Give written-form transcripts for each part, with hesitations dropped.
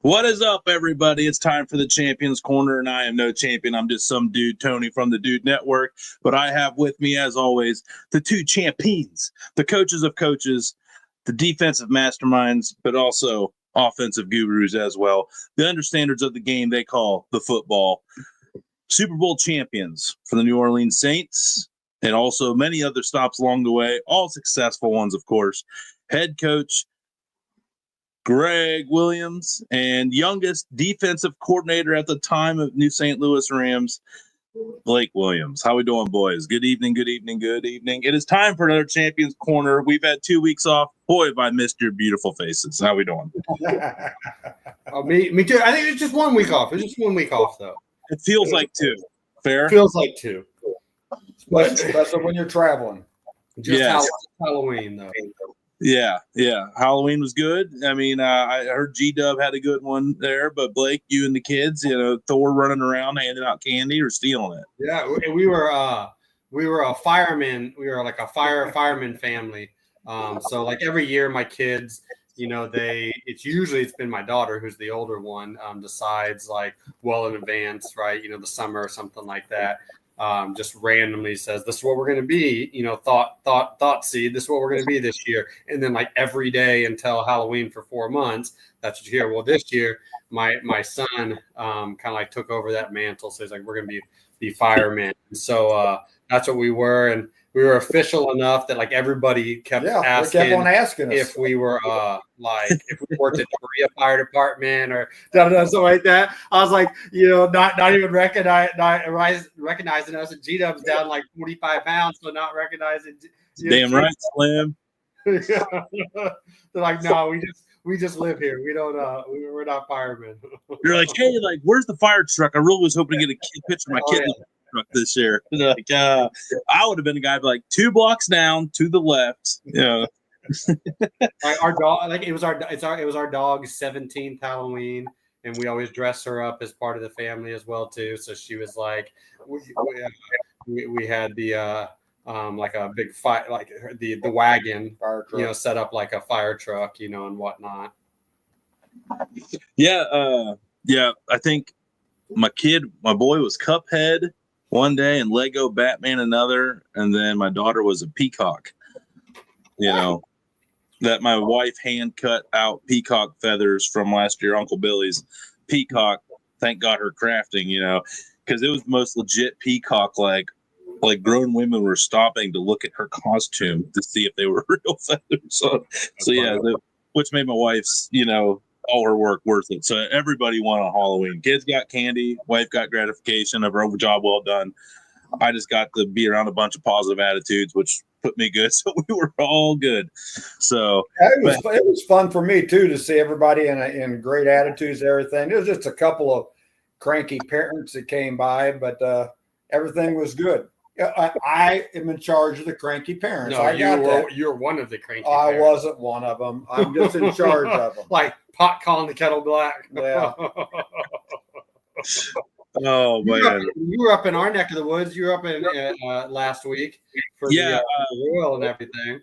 What is up, everybody? It's time for the Champions Corner, and I am no champion. I'm just some dude, Tony, from the Dude Network. But I have with me, as always, the two champions, the coaches of coaches, the defensive masterminds, but also offensive gurus as well. The understanders of the game they call the football. Super Bowl champions for the New Orleans Saints, and also many other stops along the way, all successful ones, of course. Head coach Gregg Williams, and youngest defensive coordinator at the time of New St. Louis Rams, Blake Williams. How we doing, boys? Good evening, good evening, good evening. It is time for another Champions Corner. We've had 2 weeks off. Boy, have I missed your beautiful faces. How we doing? Me too. I think it's just 1 week off. It's just 1 week off, though. It feels like 2. Fair? Feels like 2. Especially when you're traveling. Just Yes. Halloween, though. Yeah. Halloween was good. I mean, I heard G-Dub had a good one there, but Blake, you and the kids, Thor running around handing out candy or stealing it. Yeah, we were a fireman. We were like a fireman family. So like every year, my kids, it's been my daughter who's the older one, decides like well in advance, right? The summer or something like that. Just randomly says, this is what we're going to be, thought seed, this is what we're going to be this year. And then like every day until Halloween for 4 months, that's what you hear. Well, this year, my son kind of like took over that mantle. So he's like, we're going to be firemen. And so that's what we were. And we were official enough that like everybody kept asking if we were if we worked at the Korea Fire Department or something like that. I was like, not even recognizing us. And G-Dub's down like 45 pounds, so not recognizing. Damn right, Slim. They're like, no, we just live here. We don't. We're not firemen. You're like, hey, like, where's the fire truck? I really was hoping to get a picture of my kid. Yeah. Truck this year. Like, I would have been a guy like 2 blocks down to the left. Yeah. Our dog, like it was our dog's 17th Halloween, and we always dress her up as part of the family as well too. So she was like, we had the like a big fire, like the wagon, set up like a fire truck, and whatnot. Yeah, I think my boy was Cuphead one day and Lego Batman another, and then my daughter was a peacock. That my wife hand cut out peacock feathers from last year Uncle Billy's peacock. Thank God her crafting, because it was the most legit peacock. Like grown women were stopping to look at her costume to see if they were real feathers. So yeah, which made my wife's all her work worth it. So everybody won on Halloween. Kids got candy. Wife got gratification of her job well done. I just got to be around a bunch of positive attitudes, which put me good. So we were all good. So it was fun for me too to see everybody in great attitudes and everything. There was just a couple of cranky parents that came by, but everything was good. I am in charge of the cranky parents. No, you're one of the cranky parents. I wasn't one of them. I'm just in charge of them. Like pot calling the kettle black. Yeah. Oh man, you were up in our neck of the woods. You were up in last week for the Royal and everything.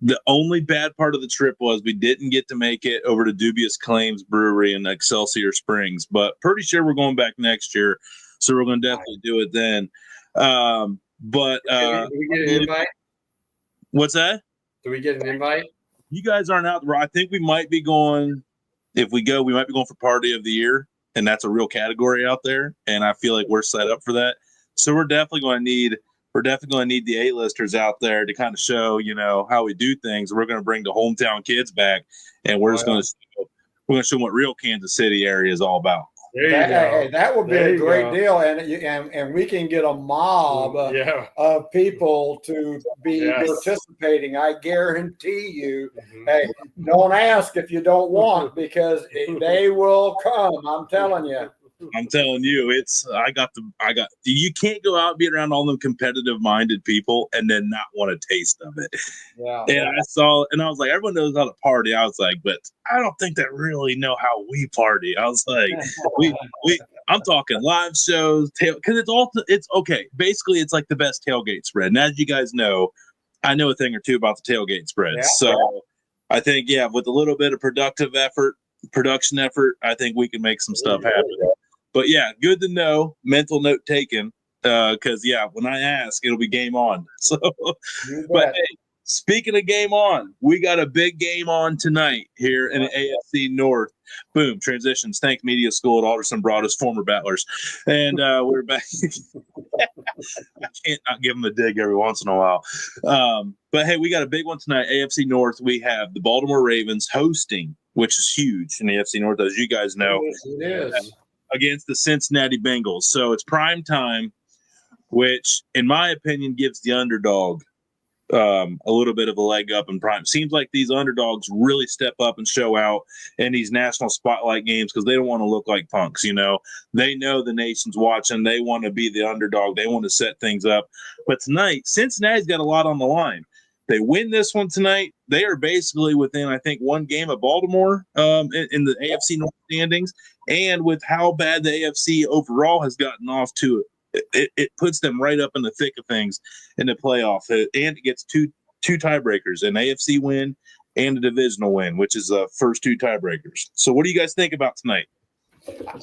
The only bad part of the trip was we didn't get to make it over to Dubious Claims Brewery in Excelsior Springs, but pretty sure we're going back next year, so we're going to definitely do it then. But did we get an invite? What's that? Do we get an invite? You guys aren't out there. I think we might be going. If we go, we might be going for Party of the Year, and that's a real category out there. And I feel like we're set up for that. So we're definitely going to need the A-listers out there to kind of show, how we do things. We're going to bring the hometown kids back, and we're going to show them what real Kansas City area is all about. That would be a great deal, and we can get a mob of people to be participating. I guarantee you. Hey, don't ask if you don't want, because they will come. I'm telling you. I'm telling you, you can't go out and be around all them competitive minded people and then not want a taste of it. Yeah. And I was like, everyone knows how to party. I was like, but I don't think they really know how we party. I was like, I'm talking live shows, because it's okay. Basically, it's like the best tailgate spread. And as you guys know, I know a thing or two about the tailgate spread. Yeah. So I think, with a little bit of productive effort, production effort, I think we can make some stuff happen. But yeah, good to know. Mental note taken. Because when I ask, it'll be game on. So, but hey, speaking of game on, we got a big game on tonight here in the AFC North. Boom, transitions. Thank Media School at Alderson brought us former battlers, and we're back. I can't not give them a dig every once in a while. But hey, we got a big one tonight. AFC North. We have the Baltimore Ravens hosting, which is huge in the AFC North, as you guys know. It is. Against the Cincinnati Bengals. So it's prime time, which, in my opinion, gives the underdog a little bit of a leg up in prime. Seems like these underdogs really step up and show out in these national spotlight games because they don't want to look like punks, you know. They know the nation's watching. They want to be the underdog. They want to set things up. But tonight, Cincinnati's got a lot on the line. They win this one tonight. They are basically within, I think, one game of Baltimore in the AFC North standings. And with how bad the AFC overall has gotten off to it puts them right up in the thick of things in the playoff. And it gets two tiebreakers, an AFC win and a divisional win, which is the first two tiebreakers. So what do you guys think about tonight?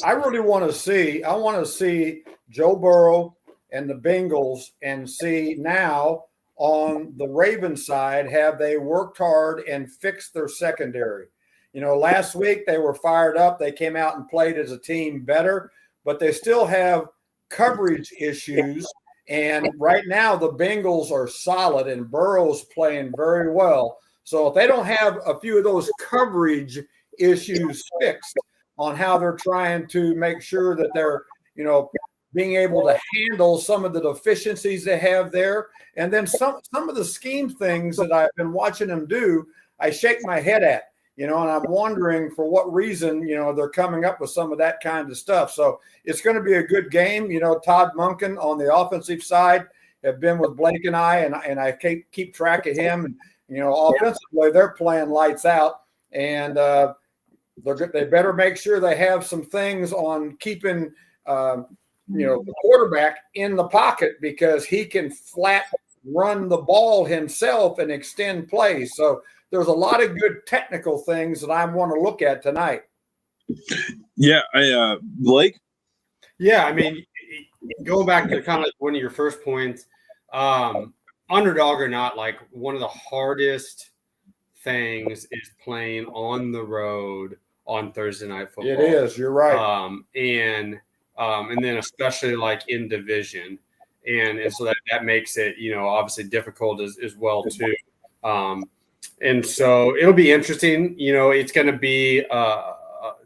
I really want to see Joe Burrow and the Bengals and see now on the Ravens side, have they worked hard and fixed their secondary? You know, last week they were fired up. They came out and played as a team better, but they still have coverage issues. And right now the Bengals are solid and Burrow's playing very well. So if they don't have a few of those coverage issues fixed on how they're trying to make sure that they're, you know, being able to handle some of the deficiencies they have there. And then some of the scheme things that I've been watching them do, I shake my head at. You know, and I'm wondering for what reason, you know, they're coming up with some of that kind of stuff. So it's going to be a good game. You know, Todd Monken on the offensive side have been with Blake and I keep track of him. And, you know, offensively, they're playing lights out. And they better make sure they have some things on keeping, you know, the quarterback in the pocket because he can flat run the ball himself and extend plays. So there's a lot of good technical things that I want to look at tonight. Yeah, Blake? Yeah, I mean, going back to kind of like one of your first points, underdog or not, like one of the hardest things is playing on the road on Thursday Night Football. It is, you're right. And then especially like in division. And so that makes it, you know, obviously difficult as well too. And so it'll be interesting. You know, it's going to be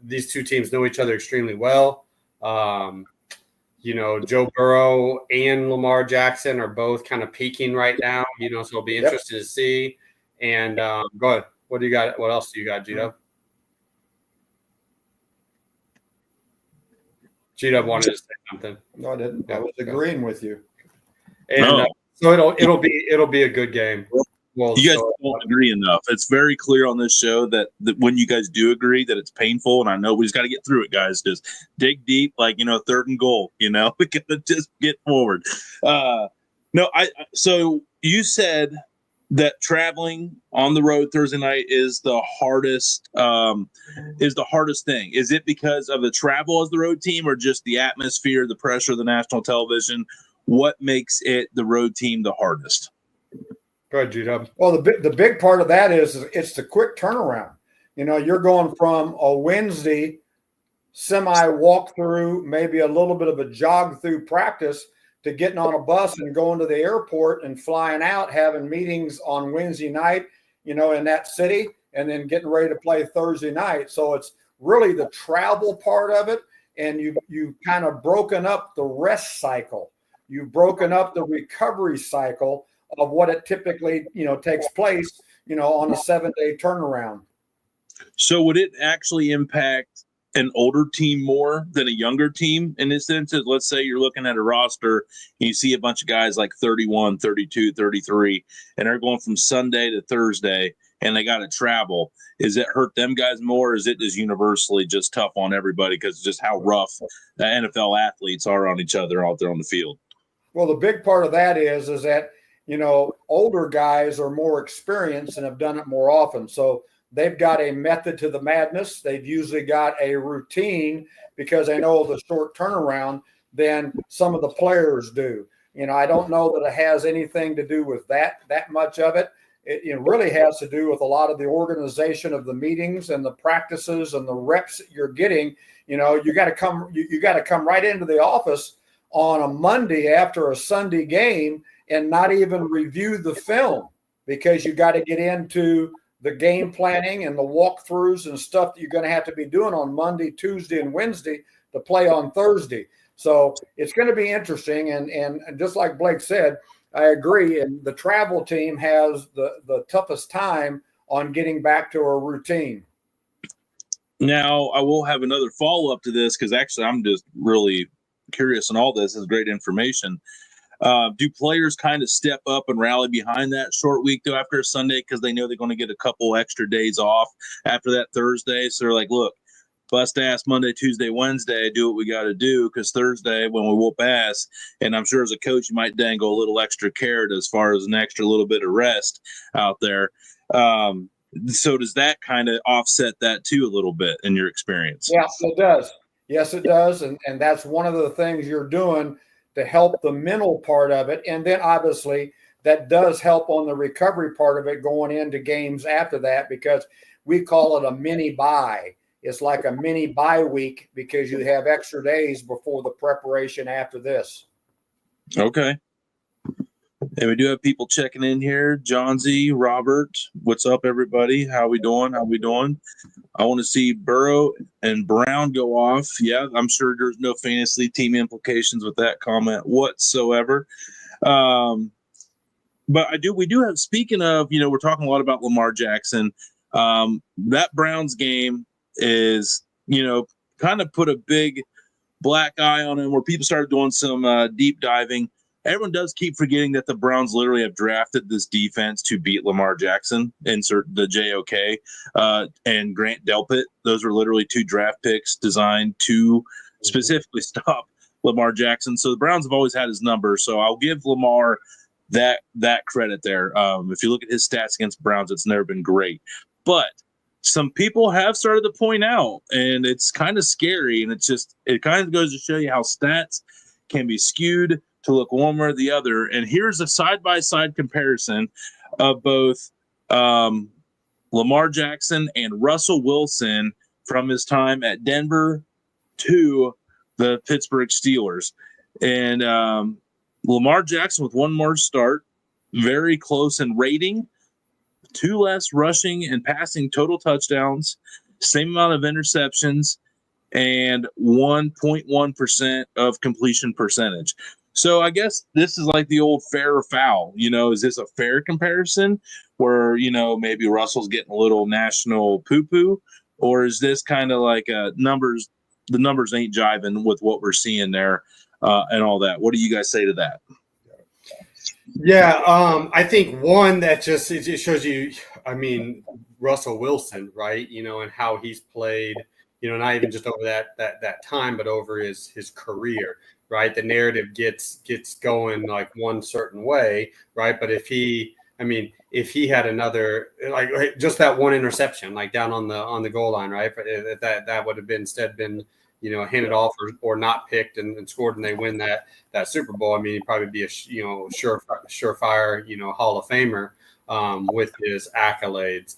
these two teams know each other extremely well. You know, Joe Burrow and Lamar Jackson are both kind of peaking right now. You know, so it'll be interesting to see. And go ahead. What do you got? What else do you got, G-Dub? G-Dub wanted to say something. No, I didn't. Yeah, I was agreeing with you. And so it'll be a good game. Well, you guys don't agree enough. It's very clear on this show that when you guys do agree that it's painful, and I know we just got to get through it, guys. Just dig deep, like, you know, 3rd and goal. You know, we got to just get forward. So you said that traveling on the road Thursday night is the hardest. Is the hardest thing. Is it because of the travel as the road team, or just the atmosphere, the pressure of the national television? What makes it the road team the hardest? Go ahead, G-Dub. Well, the big part of that is it's the quick turnaround. You know, you're going from a Wednesday semi walk through, maybe a little bit of a jog through practice, to getting on a bus and going to the airport and flying out, having meetings on Wednesday night, you know, in that city, and then getting ready to play Thursday night. So it's really the travel part of it. And you've kind of broken up the rest cycle. You've broken up the recovery cycle of what it typically, you know, takes place, you know, on a 7-day turnaround. So would it actually impact an older team more than a younger team in this instance? Let's say you're looking at a roster and you see a bunch of guys like 31, 32, 33, and they're going from Sunday to Thursday and they got to travel. Is it hurt them guys more? Or is it just universally just tough on everybody because just how rough the NFL athletes are on each other out there on the field? Well, the big part of that is that, you know, older guys are more experienced and have done it more often. So they've got a method to the madness. They've usually got a routine because they know the short turnaround than some of the players do. I don't know that it has anything to do with that much of it. It really has to do with a lot of the organization of the meetings and the practices and the reps that you're getting. You got to come right into the office on a Monday after a Sunday game and not even review the film, because you got to get into the game planning and the walkthroughs and stuff that you're going to have to be doing on Monday, Tuesday, and Wednesday to play on Thursday. So it's going to be interesting. And just like Blake said, I agree. And the travel team has the toughest time on getting back to a routine. Now, I will have another follow-up to this, because actually I'm just really curious on all this. This is great information. Do players kind of step up and rally behind that short week, though, after a Sunday, because they know they're going to get a couple extra days off after that Thursday? So they're like, look, bust ass Monday, Tuesday, Wednesday, do what we got to do, because Thursday when we whoop ass, and I'm sure as a coach you might dangle a little extra carrot as far as an extra little bit of rest out there. So does that kind of offset that too a little bit in your experience? Yes, it does. Yes, it does. And that's one of the things you're doing to help the mental part of it. And then obviously that does help on the recovery part of it going into games after that, because we call it a mini bye. It's like a mini bye week because you have extra days before the preparation after this. Okay. And we do have people checking in here. John Z, Robert, what's up, everybody? How we doing? I want to see Burrow and Brown go off. Yeah, I'm sure there's no fantasy team implications with that comment whatsoever. But we do have, speaking of, we're talking a lot about Lamar Jackson. That Browns game is, kind of put a big black eye on him, where people started doing some deep diving. Everyone does keep forgetting that the Browns literally have drafted this defense to beat Lamar Jackson, insert the JOK, and Grant Delpit. Those are literally two draft picks designed to specifically stop Lamar Jackson. So the Browns have always had his number. So I'll give Lamar that credit there. If you look at his stats against Browns, it's never been great. But some people have started to point out, and it's kind of scary, and it kind of goes to show you how stats can be skewed to look one way or the other. And here's a side-by-side comparison of both Lamar Jackson and Russell Wilson from his time at Denver to the Pittsburgh Steelers. And Lamar Jackson with one more start, very close in rating, 2 less rushing and passing total touchdowns, same amount of interceptions, and 1.1% of completion percentage. So I guess this is like the old fair or foul. Is this a fair comparison where, maybe Russell's getting a little national poo-poo? Or is this kind of like the numbers ain't jiving with what we're seeing there and all that? What do you guys say to that? Yeah, I think one that it shows you, Russell Wilson, right? And how he's played, not even just over that time, but over his career. Right, the narrative gets going like one certain way, right? But if he had another, like just that one interception, like down on the goal line, right? That would have instead been handed off or not picked and scored, and they win that Super Bowl. He'd probably be a surefire Hall of Famer with his accolades.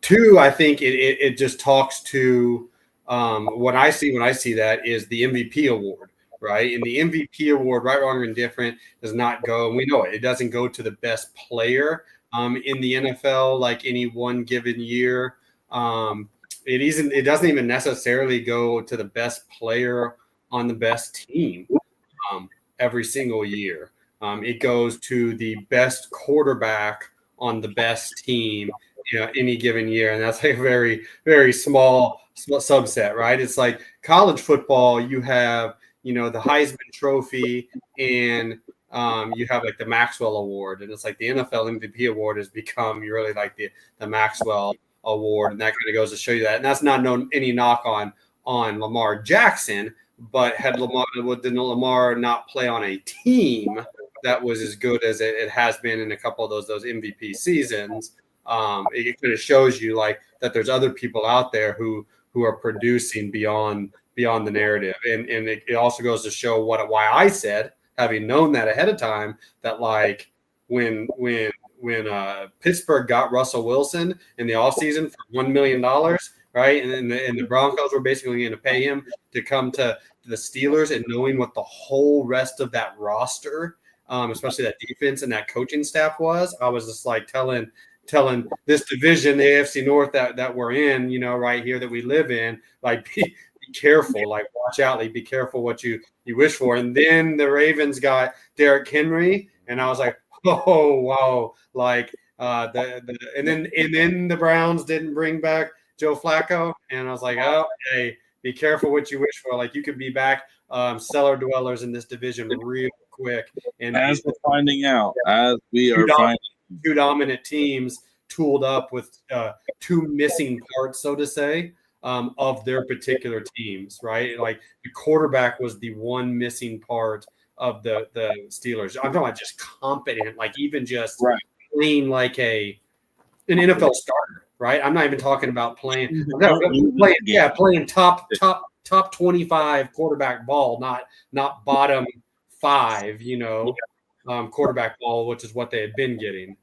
Two, I think it just talks to what I see when I see that is the MVP award. Right. And the MVP award, right, wrong, or indifferent, does not go, and we know it doesn't go to the best player in the NFL like any one given year. It doesn't even necessarily go to the best player on the best team every single year. It goes to the best quarterback on the best team any given year. And that's like a very, very small subset, right? It's like college football, you have the Heisman Trophy, and you have like the Maxwell Award, and it's like the NFL MVP award has become really like the Maxwell Award, and that kind of goes to show you that. And that's not any knock on Lamar Jackson, but did Lamar not play on a team that was as good as it has been in a couple of those MVP seasons? it kind of shows you like that there's other people out there who are producing beyond the narrative, and it also goes to show why I said, having known that ahead of time, that like when Pittsburgh got Russell Wilson in the offseason for $1 million, right, and the Broncos were basically going to pay him to come to the Steelers, and knowing what the whole rest of that roster, especially that defense and that coaching staff was, I was just like telling this division, the AFC North that we're in, you know, right here that we live in, like be careful, like watch out, like be careful what you wish for. And then the Ravens got Derrick Henry, and I was like, oh wow, like and then the Browns didn't bring back Joe Flacco, and I was like, oh, hey, be careful what you wish for. Like you could be back cellar dwellers in this division real quick. And as we're finding out, as we are finding two dominant teams tooled up with two missing parts, so to say, of their particular teams, right? Like the quarterback was the one missing part of the Steelers. I'm talking about just competent, like even just playing like an NFL starter, right? I'm not even talking about playing top 25 quarterback ball, not bottom 5, you know. Quarterback ball, which is what they had been getting.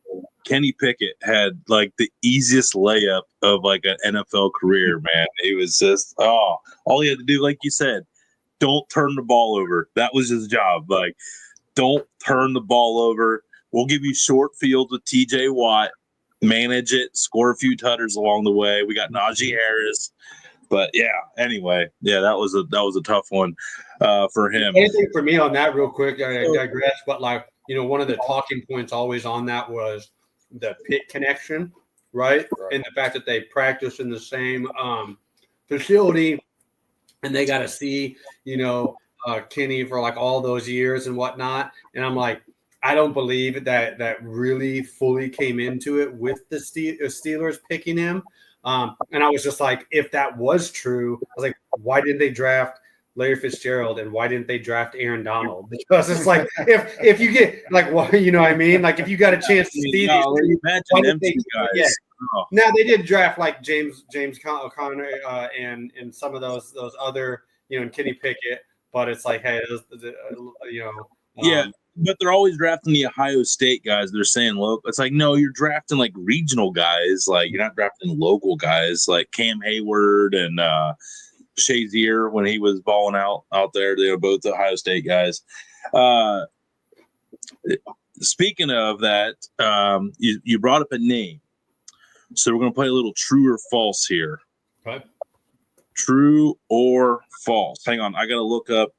Kenny Pickett had like the easiest layup of like an NFL career, man. It was just all he had to do, like you said, don't turn the ball over. That was his job. Like, don't turn the ball over. We'll give you short fields with TJ Watt, manage it, score a few tutters along the way. We got Najee Harris. But yeah, anyway, yeah, that was a tough one for him. Anything for me on that real quick, I digress, but like, you know, one of the talking points always on that was the Pitt connection, right? And the fact that they practice in the same facility, and they got to see, you know, Kenny for like all those years and whatnot. And I'm like, I don't believe that really fully came into it with the Steelers picking him. And I was just like, if that was true, I was like, why didn't they draft Larry Fitzgerald, and why didn't they draft Aaron Donald? Because it's like, if you get like, well, you know what I mean? Like if you got a chance to see these, imagine them two guys. Yeah. Oh. Now they did draft like James O'Connor and some of those other, you know, and Kenny Pickett, but it's like, hey, you know, yeah. But they're always drafting the Ohio State guys. They're saying local. It's like, no, you're drafting like regional guys. Like you're not drafting local guys like Cam Hayward and Shazier when he was balling out there. They were both Ohio State guys. Speaking of that, you brought up a name. So we're going to play a little true or false here. Okay. True or false. Hang on. I got to look up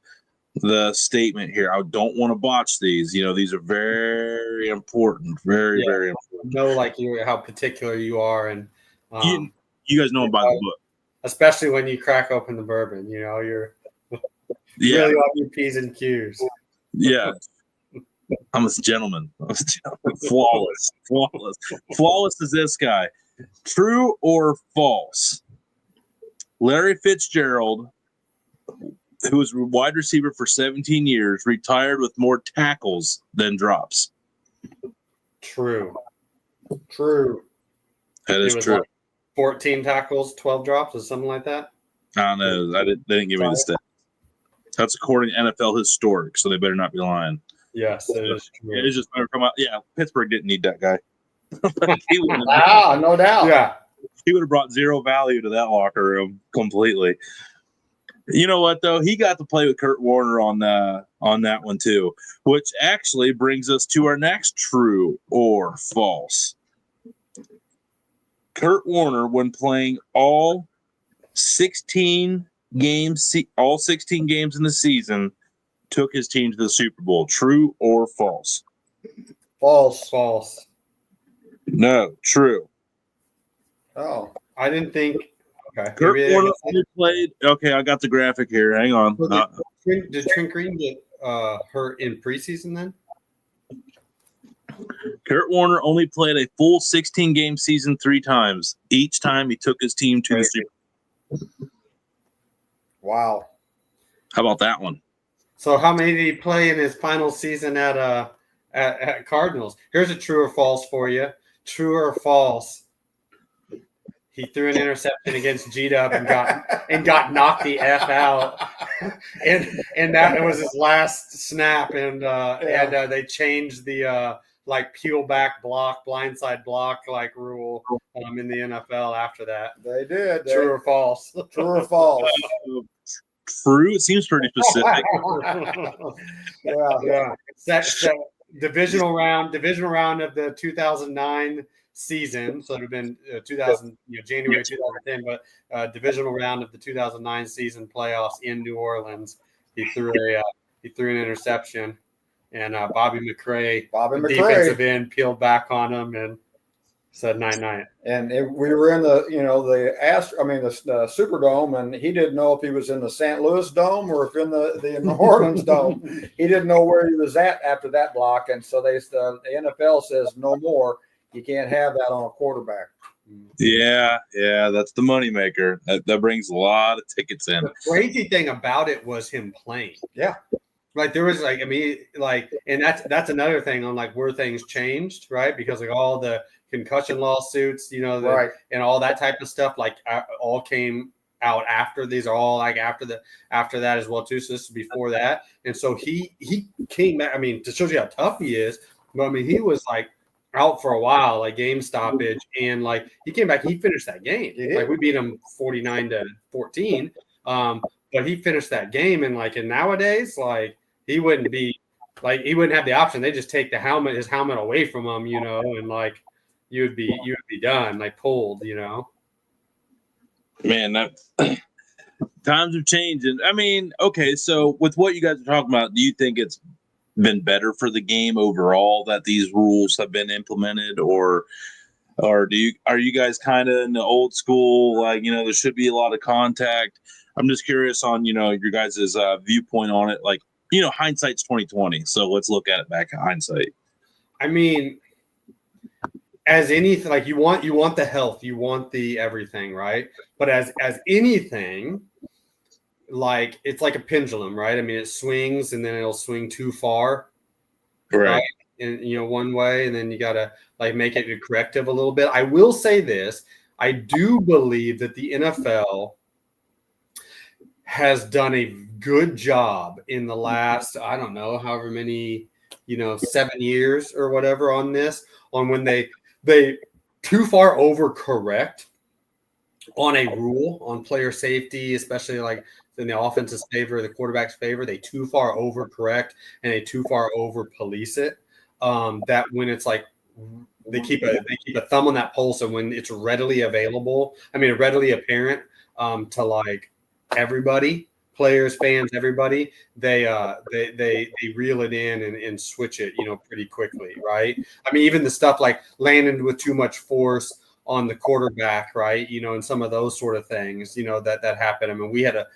the statement here. I don't want to botch these. You know, these are very important. Very important. Know like how particular you are, and you guys know about the book, especially when you crack open the bourbon. You know, you're really on your P's and Q's. Yeah, I'm a gentleman. Flawless. Flawless is this guy. True or false? Larry Fitzgerald, who was wide receiver for 17 years, retired with more tackles than drops. True. That is true. Like 14 tackles, 12 drops, or something like that. I don't know. They didn't give me the stat. That's according to NFL Historic, so they better not be lying. Yes, it is true. It's just come out. Yeah, Pittsburgh didn't need that guy. No doubt. Yeah, he would have brought zero value to that locker room completely. You know what, though? He got to play with Kurt Warner on that one, too, which actually brings us to our next true or false. Kurt Warner, when playing all 16 games in the season, took his team to the Super Bowl. True or false? False. No, true. Oh, I didn't think. Okay. Kurt Warner only played. Okay, I got the graphic here. Hang on. Did Trent Green get hurt in preseason then? Kurt Warner only played a full 16-game season 3 times. Each time he took his team to the Super Bowl. Wow. How about that one? So how many did he play in his final season at Cardinals? Here's a true or false for you. True or false? He threw an interception against G-Dub and got knocked the F out, and that was his last snap, and they changed the like peel back block, blindside block like rule in the NFL after that. They did. True or false? True or false? True. It seems pretty specific. Yeah. So divisional round of the 2009 season. So it would have been January 2010, but divisional round of the 2009 season playoffs in New Orleans. He threw an interception, and Bobby McCray, defensive end, peeled back on him and said 9-9. And we were in the Superdome, and he didn't know if he was in the St. Louis Dome or if in the New Orleans Dome. He didn't know where he was at after that block, and so the NFL says no more. You can't have that on a quarterback. Yeah, that's the moneymaker. That brings a lot of tickets in. The crazy thing about it was him playing. Yeah. Like there was and that's another thing on like where things changed, right? Because like all the concussion lawsuits, right, and all that type of stuff, like all came out after. These are all like after that as well too. So this is before that, and so he came back. I mean, to show you how tough he is. But I mean, he was like out for a while, like game stoppage, and like he came back. He finished that game. Like we beat him 49-14. But he finished that game, and nowadays, like he wouldn't have the option. They just take his helmet away from him, and like you would be done, like pulled, Man, that times have changed. And I mean, okay, so with what you guys are talking about, do you think it's been better for the game overall that these rules have been implemented, or are you guys kind of in the old school, like, there should be a lot of contact? I'm just curious on, your guys' viewpoint on it. Like, hindsight's 2020. So let's look at it back in hindsight. I mean, as anything, like you want the health, you want the everything, right? But as anything, like it's like a pendulum, right? I mean, it swings and then it'll swing too far, right? And one way, and then you gotta like make it a corrective a little bit. I will say this: I do believe that the NFL has done a good job in the last, I don't know, however many, 7 years or whatever on this, on when they too far overcorrect on a rule on player safety, especially like in the offense's favor, the quarterback's favor. They too far overcorrect and they too far over police it. That when it's like they keep a thumb on that pulse, and when it's readily apparent to like everybody, players, fans, everybody, they reel it in and switch it, pretty quickly, right? I mean, even the stuff like landing with too much force on the quarterback, right? And some of those sort of things, that happen. I mean, we had a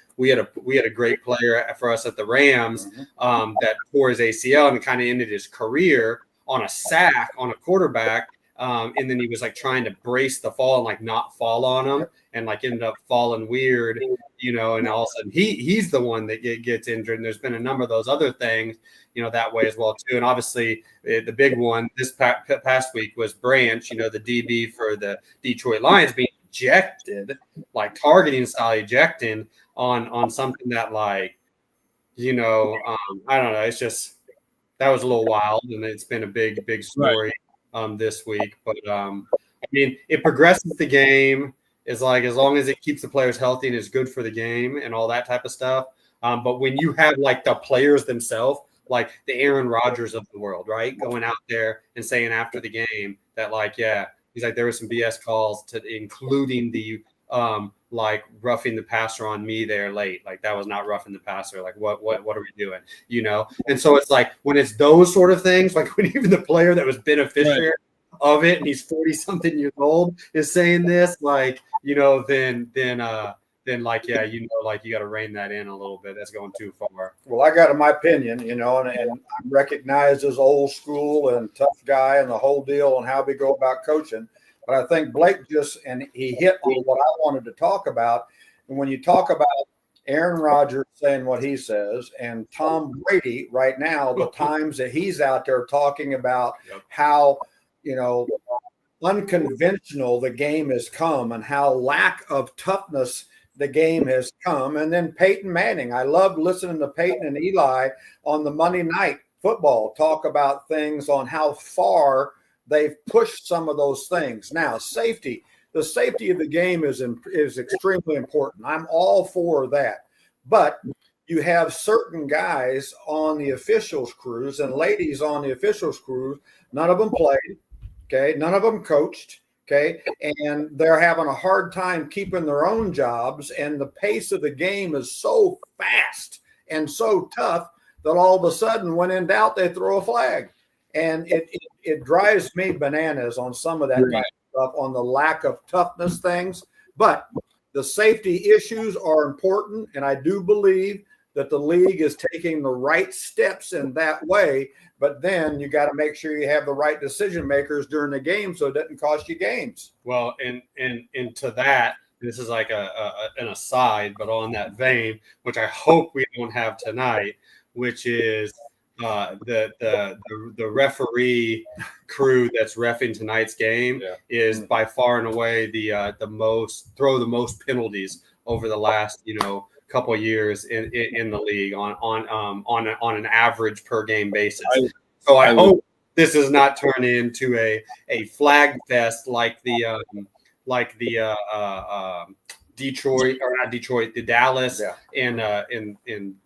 great player for us at the Rams that tore his ACL and kind of ended his career on a sack on a quarterback. And then he was like trying to brace the fall and like not fall on him, and like ended up falling weird, and all of a sudden he's the one that gets injured. And there's been a number of those other things, that way as well too. And obviously the big one this past week was Branch, the DB for the Detroit Lions, being ejected, like targeting style ejecting on something that like, I don't know. It's just, that was a little wild, and it's been a big story. Right. This week, but I mean, it progresses the game. Is like as long as it keeps the players healthy and is good for the game and all that type of stuff. But when you have like the players themselves, like the Aaron Rodgers of the world, right, going out there and saying after the game that like, yeah, he's like there were some BS calls including the like roughing the passer on me there late. Like that was not roughing the passer. Like what are we doing? And so it's like when it's those sort of things, like when even the player that was beneficiary of it and he's 40 something years old is saying this, like, then like, yeah, like you got to rein that in a little bit. That's going too far. Well, I got my opinion, and I'm recognized as old school and tough guy and the whole deal on how we go about coaching. But I think Blake he hit on what I wanted to talk about. And when you talk about Aaron Rodgers saying what he says and Tom Brady right now, the times that he's out there talking about how, unconventional the game has come and how lack of toughness the game has come. And then Peyton Manning. I love listening to Peyton and Eli on the Monday Night Football talk about things on how far they've pushed some of those things. Now, safety. The safety of the game is extremely important. I'm all for that. But you have certain guys on the officials' crews and ladies on the officials' crews. None of them played. Okay. None of them coached. Okay. And they're having a hard time keeping their own jobs. And the pace of the game is so fast and so tough that all of a sudden, when in doubt, they throw a flag. And it drives me bananas on some of that kind of stuff, on the lack of toughness things. But the safety issues are important. And I do believe that the league is taking the right steps in that way. But then you got to make sure you have the right decision makers during the game so it doesn't cost you games. Well, and to that, this is like an aside, but on that vein, which I hope we don't have tonight, which is the referee crew that's reffing tonight's game is by far and away the most penalties over the last couple of years in the league on an average per game basis. So I hope this does not turn into a flag fest like the Dallas in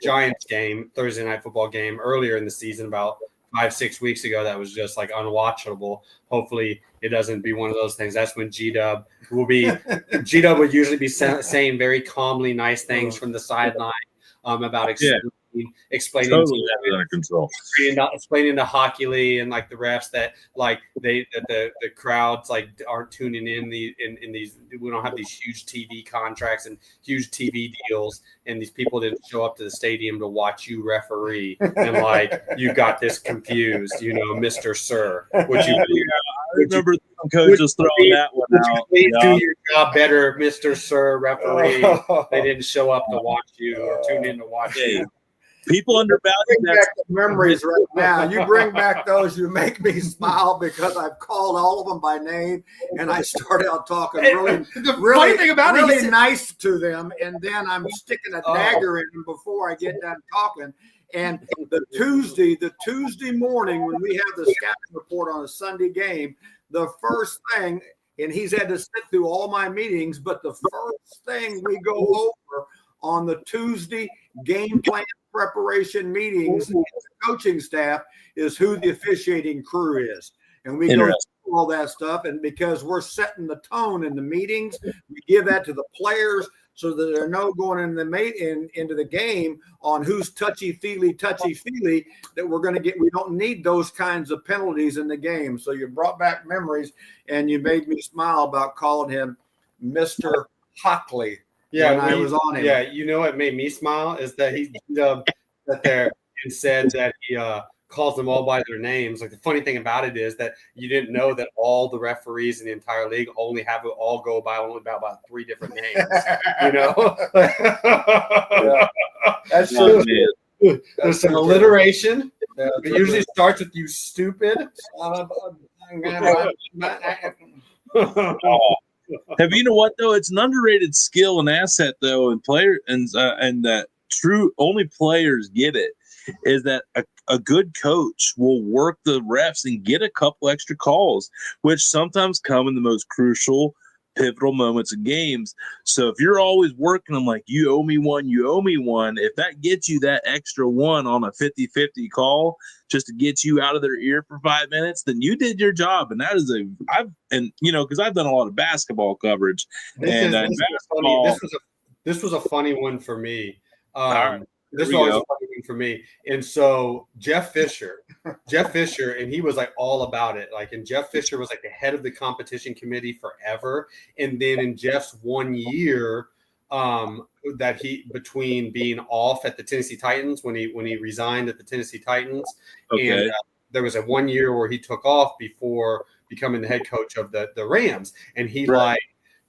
Giants game, Thursday night football game earlier in the season about 5-6 weeks ago. That was just like unwatchable. Hopefully it doesn't be one of those things. That's when G-Dub would usually be saying very calmly nice things from the sideline about explaining totally under control. Explaining to Hockey Lee and like the refs that like the crowds like aren't tuning in these. We don't have these huge TV contracts and huge TV deals, and these people didn't show up to the stadium to watch you referee, and like you got this confused, Mr. Sir. I remember some coaches throwing that one out. Please do your job better, Mr. Sir referee. They didn't show up to watch you or tune in to watch you. People undervalue that. Memories right now. You bring back those. You make me smile because I've called all of them by name, and I start out talking really nice to them, and then I'm sticking a dagger in them before I get done talking. And the Tuesday morning when we have the scouting report on a Sunday game, the first thing, and he's had to sit through all my meetings, but the first thing we go over on the Tuesday game plan preparation meetings, the coaching staff, is who the officiating crew is. And we go through all that stuff. And because we're setting the tone in the meetings, we give that to the players so that they're no going into the game on who's touchy-feely, that we're going to get. We don't need those kinds of penalties in the game. So you brought back memories, and you made me smile about calling him Mr. Hockley. Yeah, I was on him. Yeah, what made me smile is that he sat there and said that he calls them all by their names. Like the funny thing about it is that you didn't know that all the referees in the entire league only have it all go by only about 3 different names. Yeah. That's true. There's some alliteration. It usually starts with "you stupid." Have you know what though? It's an underrated skill and asset though, and that true only players get it. Is that a good coach will work the refs and get a couple extra calls, which sometimes come in the most crucial, pivotal moments of games. So if you're always working them like you owe me one, if that gets you that extra one on a 50-50 call just to get you out of their ear for 5 minutes, then you did your job. And that is because I've done a lot of basketball coverage. This was a funny one for me. This was always a funny one for me. And so Jeff Fisher, and he was like all about it. Like, and Jeff Fisher was like the head of the competition committee forever. And then in Jeff's 1 year, that between being off at the Tennessee Titans when he resigned at the Tennessee Titans, and there was a 1 year where he took off before becoming the head coach of the Rams, and he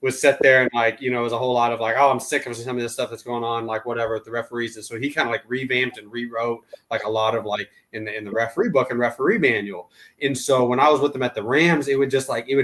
was set there and like, it was a whole lot of like, oh, I'm sick of some of this stuff that's going on, like whatever with the referees. And so he kind of like revamped and rewrote like a lot of like in the referee book and referee manual. And so when I was with him at the Rams, it would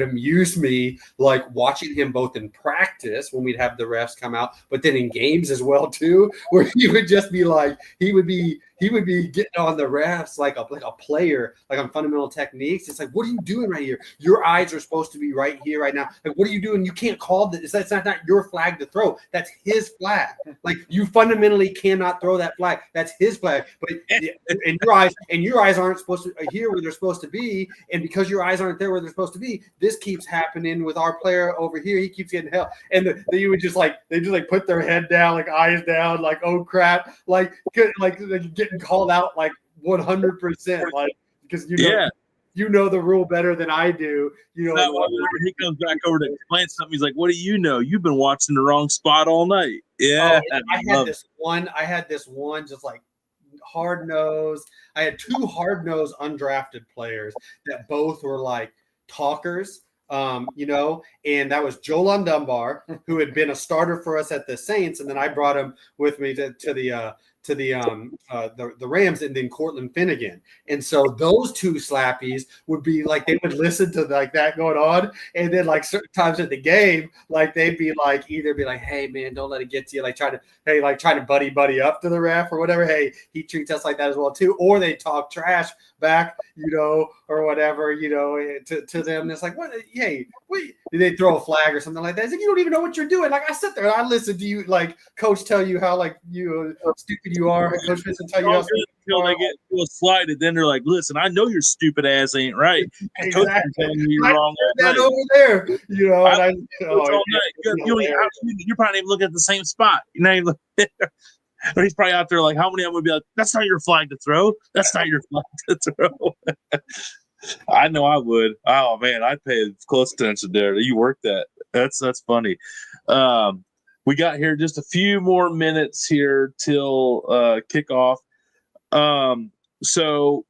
amuse me like watching him both in practice when we'd have the refs come out, but then in games as well too, where he would just be like, he would be getting on the refs like a player, like on fundamental techniques. It's like, what are you doing right here? Your eyes are supposed to be right here, right now. Like, what are you doing? You can't call this. That's not your flag to throw. That's his flag. Like, you fundamentally cannot throw that flag. That's his flag. But and your eyes aren't supposed to here where they're supposed to be. And because your eyes aren't there where they're supposed to be, this keeps happening with our player over here. He keeps getting held. And you would just like put their head down, like eyes down, like, oh crap, like getting called out like 100%, like, because you know the rule better than I do. When he comes back over to explain something, he's like, "What do you know? You've been watching the wrong spot all night." Yeah, I had this one just like hard nose. I had two hard nose undrafted players that both were like talkers. And that was Jolan Dunbar, who had been a starter for us at the Saints, and then I brought him with me to the Rams, and then Cortland Finnegan. And so those two slappies would be like, they would listen to like that going on, and then like certain times in the game, like they'd be like, either be like, "Hey man, don't let it get to you," like try to buddy up to the ref or whatever. Hey, he treats us like that as well too. Or they talk trash back, or whatever, to them. And it's like, what? Hey, wait, they throw a flag or something like that. It's like, you don't even know what you're doing. Like, I sit there and I listen to you, like coach tell you how like stupid you are. Coach Vincent tell you how stupid you are. They get to a slide, then they're like, "Listen, I know your stupid ass ain't right. Exactly. Telling me you're wrong that over there, you're probably even looking at the same spot. You're not even looking there." But he's probably out there like, how many of them would be like, "That's not your flag to throw. That's not your flag to throw." I know I would. Oh man, I'd pay close attention there. You work that. That's funny. We got here just a few more minutes here till kickoff. So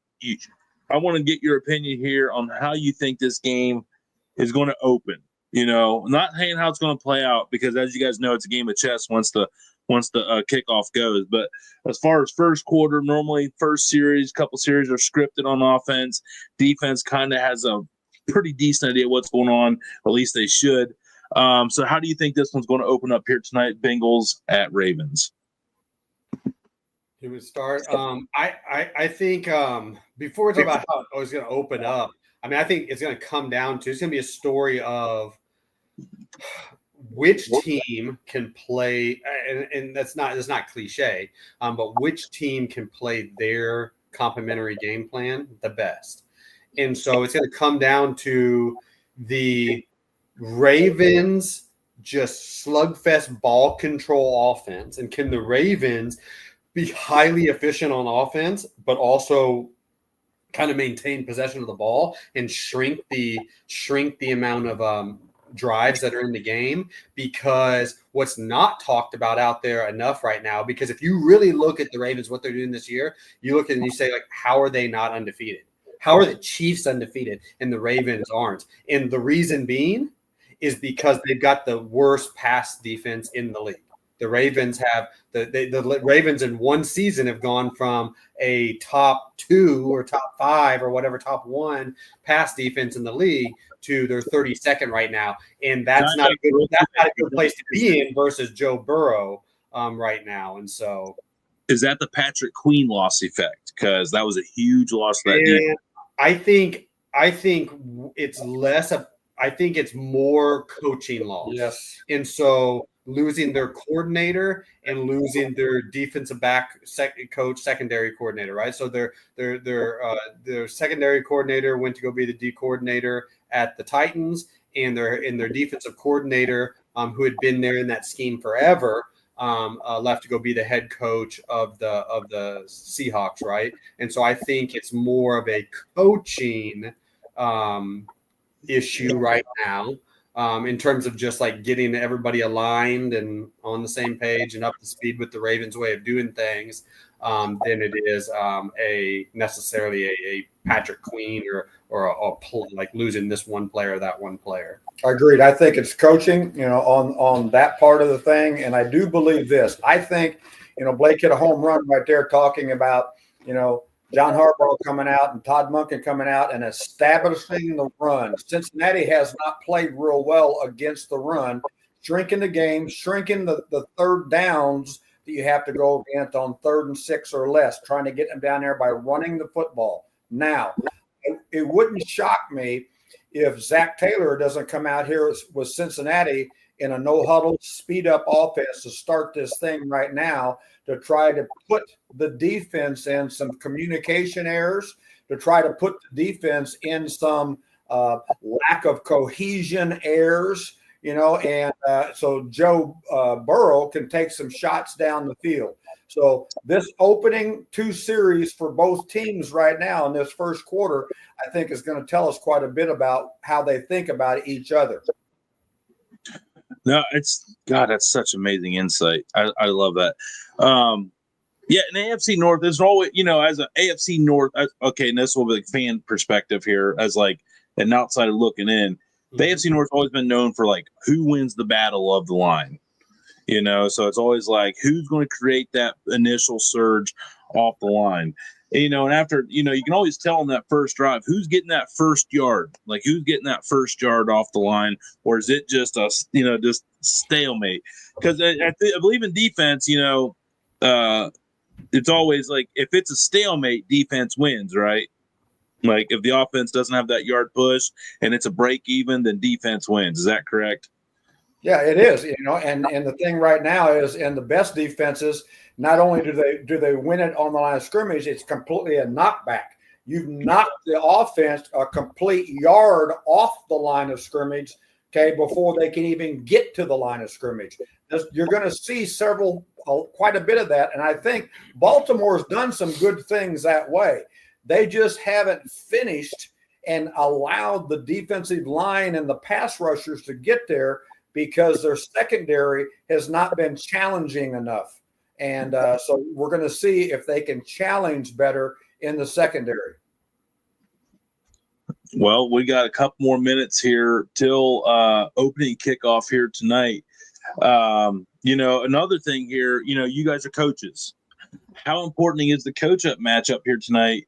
I want to get your opinion here on how you think this game is going to open. Not saying how it's going to play out, because as you guys know, it's a game of chess once the kickoff goes. But as far as first quarter, normally couple series are scripted on offense. Defense kind of has a pretty decent idea what's going on. At least they should. So how do you think this one's going to open up here tonight? Bengals at Ravens. You would start. I think before we talk about how it's going to open up, I think it's going to come down to, it's going to be a story of which team can play, and that's not cliche, but which team can play their complementary game plan the best. And so it's going to come down to the Ravens just slugfest ball control offense, and can the Ravens be highly efficient on offense, but also kind of maintain possession of the ball and shrink the amount of drives that are in the game? Because what's not talked about out there enough right now, because if you really look at the Ravens, what they're doing this year, you look at it and you say, like, how are they not undefeated? How are the Chiefs undefeated and the Ravens aren't? And the reason being is because they've got the worst pass defense in the league. The Ravens have the Ravens in one season have gone from a top 2 or top 5 or whatever, top 1 pass defense in the league to their 32nd right now, and that's not a good place to be in versus Joe Burrow right now. And so, is that the Patrick Queen loss effect? Because that was a huge loss for that defense. I think it's less of. I think it's more coaching loss. Yes, and so losing their coordinator and losing their defensive back secondary coordinator, right? So their secondary coordinator went to go be the D coordinator at the Titans, and their defensive coordinator, who had been there in that scheme forever, left to go be the head coach of the Seahawks, right? And so I think it's more of a coaching issue right now, in terms of just like getting everybody aligned and on the same page and up to speed with the Ravens' way of doing things. than it is necessarily a Patrick Queen or like losing this one player or that one player. Agreed. I think it's coaching, on that part of the thing. And I do believe this. I think, Blake hit a home run right there talking about, John Harbaugh coming out and Todd Monken coming out and establishing the run. Cincinnati has not played real well against the run, shrinking the game, shrinking the third downs that you have to go against on 3rd and 6 or less, trying to get them down there by running the football. Now, it wouldn't shock me if Zach Taylor doesn't come out here with Cincinnati in a no-huddle, speed-up offense to start this thing right now, to try to put the defense in some communication errors, to try to put the defense in some lack of cohesion errors, and so Joe Burrow can take some shots down the field. So this opening 2 series for both teams right now in this first quarter, I think is going to tell us quite a bit about how they think about each other. No, that's such amazing insight. I love that. Yeah, in AFC North, there's always, as an AFC North, okay, and this will be like fan perspective here as like an outsider looking in. The AFC North's always been known for like who wins the battle of the line. So it's always like who's going to create that initial surge off the line. And after, you can always tell in that first drive who's getting that first yard, like who's getting that first yard off the line, or is it just just stalemate? Because I believe in defense, it's always like if it's a stalemate, defense wins, right? Like if the offense doesn't have that yard push and it's a break even, then defense wins. Is that correct? Yeah, it is, and the thing right now is in the best defenses, not only do they win it on the line of scrimmage, it's completely a knockback. You've knocked the offense a complete yard off the line of scrimmage, okay, before they can even get to the line of scrimmage. You're going to see quite a bit of that, and I think Baltimore's done some good things that way. They just haven't finished and allowed the defensive line and the pass rushers to get there because their secondary has not been challenging enough. And so we're going to see if they can challenge better in the secondary. Well, we got a couple more minutes here till opening kickoff here tonight. Another thing here, you guys are coaches. How important is the coach-up matchup here tonight?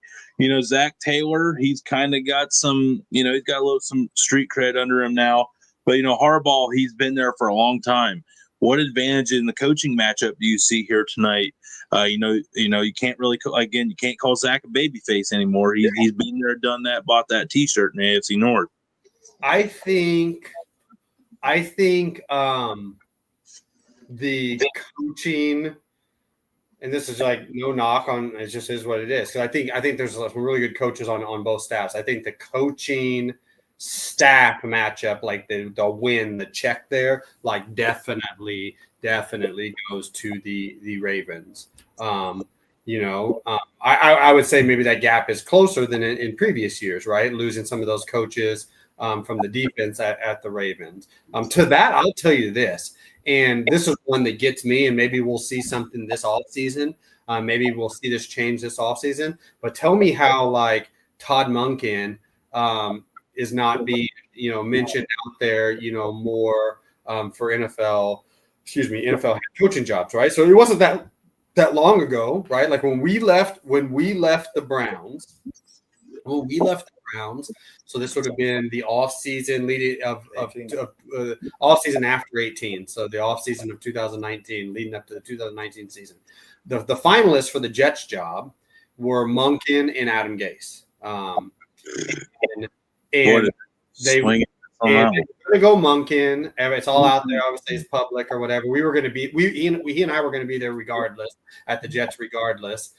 Zach Taylor, he's kind of got some, he's got some street cred under him now. But, Harbaugh, he's been there for a long time. What advantage in the coaching matchup do you see here tonight? You can't really, you can't call Zach a babyface anymore. He's been there, done that, bought that T-shirt in the AFC North. I think the coaching, and this is like no knock on, it just is what it is. Because I think there's some really good coaches on both staffs. I think the coaching staff matchup, like the win, the check there, like definitely goes to the Ravens. I would say maybe that gap is closer than in previous years, right? Losing some of those coaches from the defense at the Ravens. To that, I'll tell you this, and this is one that gets me, and maybe we'll see something this offseason. Maybe we'll see this change this offseason. But tell me how, like, Todd Monken is not being, mentioned out there, more for NFL head coaching jobs, right? So it wasn't that long ago, right? Like when we left the Browns, so this would have been the off-season off-season after 18. So the off-season of 2019, leading up to the 2019 season. The finalists for the Jets job were Monken and Adam Gase. And they were going to go Monken. It's all out there. Obviously, it's public or whatever. We were going to be he and I were going to be there regardless at the Jets regardless.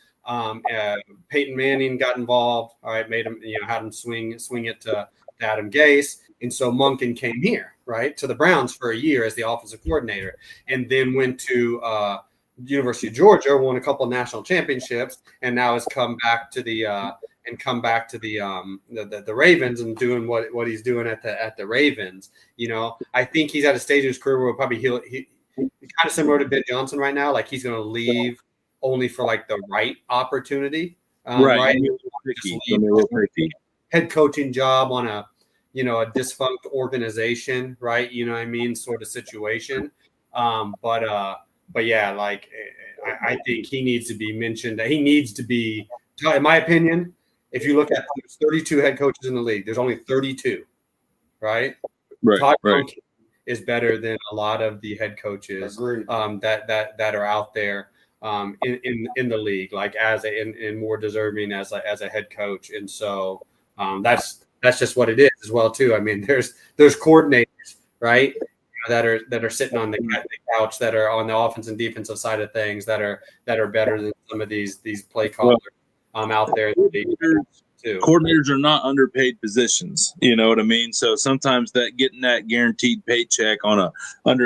Peyton Manning got involved. All right, made him had him swing it to Adam Gase, and so Monken came here right to the Browns for a year as the offensive coordinator, and then went to University of Georgia, won a couple of national championships, and now has come back to the Ravens and doing what he's doing at the Ravens. I think he's at a stage in his career where probably he kind of similar to Ben Johnson right now. Like he's going to leave only for like the right opportunity. Right. Head coaching job on a, a defunct organization, right? You know what I mean? Sort of situation. But yeah, like I think he needs to be mentioned. He needs to be, in my opinion, if you look at 32 head coaches in the league, there's only 32, right? Right. Is better than a lot of the head coaches that are out there in the league, like and more deserving as a head coach. And so that's just what it is as well too. I mean, there's coordinators, right, that are sitting on the couch, that are on the offensive and defensive side of things, that are better than some of these play callers out there. Coordinators are not underpaid positions, you know what I mean? So sometimes that getting that guaranteed paycheck under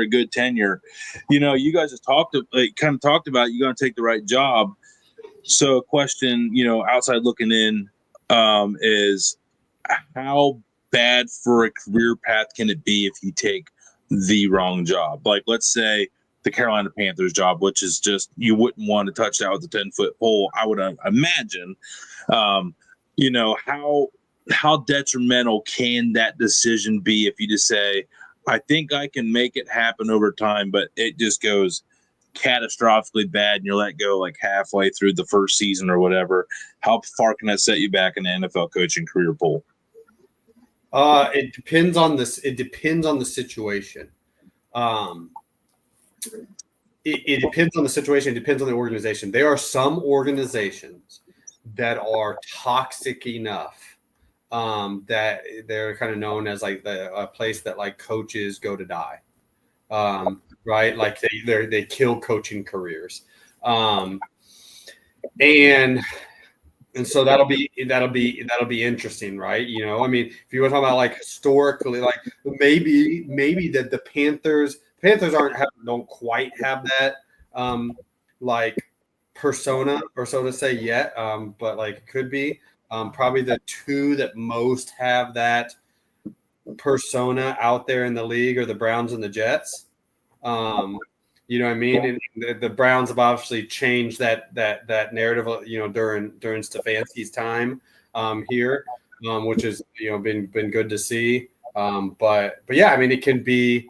a good tenure, you guys have talked about you're going to take the right job. So a question, outside looking in, is how bad for a career path can it be if you take the wrong job? Like, let's say the Carolina Panthers job, which is just, you wouldn't want to touch that with a 10-foot pole, I would imagine. How detrimental can that decision be if you just say, I think I can make it happen over time, but it just goes catastrophically bad and you're let go like halfway through the first season or whatever? How far can that set you back in the NFL coaching career pool? It depends on this. It depends on the situation. It depends on the situation. It depends on the organization. There are some organizations that are toxic enough that they're kind of known as like a place that like coaches go to die, right? Like they kill coaching careers, and so that'll be interesting, right? I mean, if you want to talk about like historically, like maybe that the Panthers don't quite have that like persona or so to say yet, but like it could be probably the two that most have that persona out there in the league are the Browns and the Jets. You know what I mean? And the Browns have obviously changed that narrative, during Stefanski's time here, which has been good to see. But yeah, I mean, it can be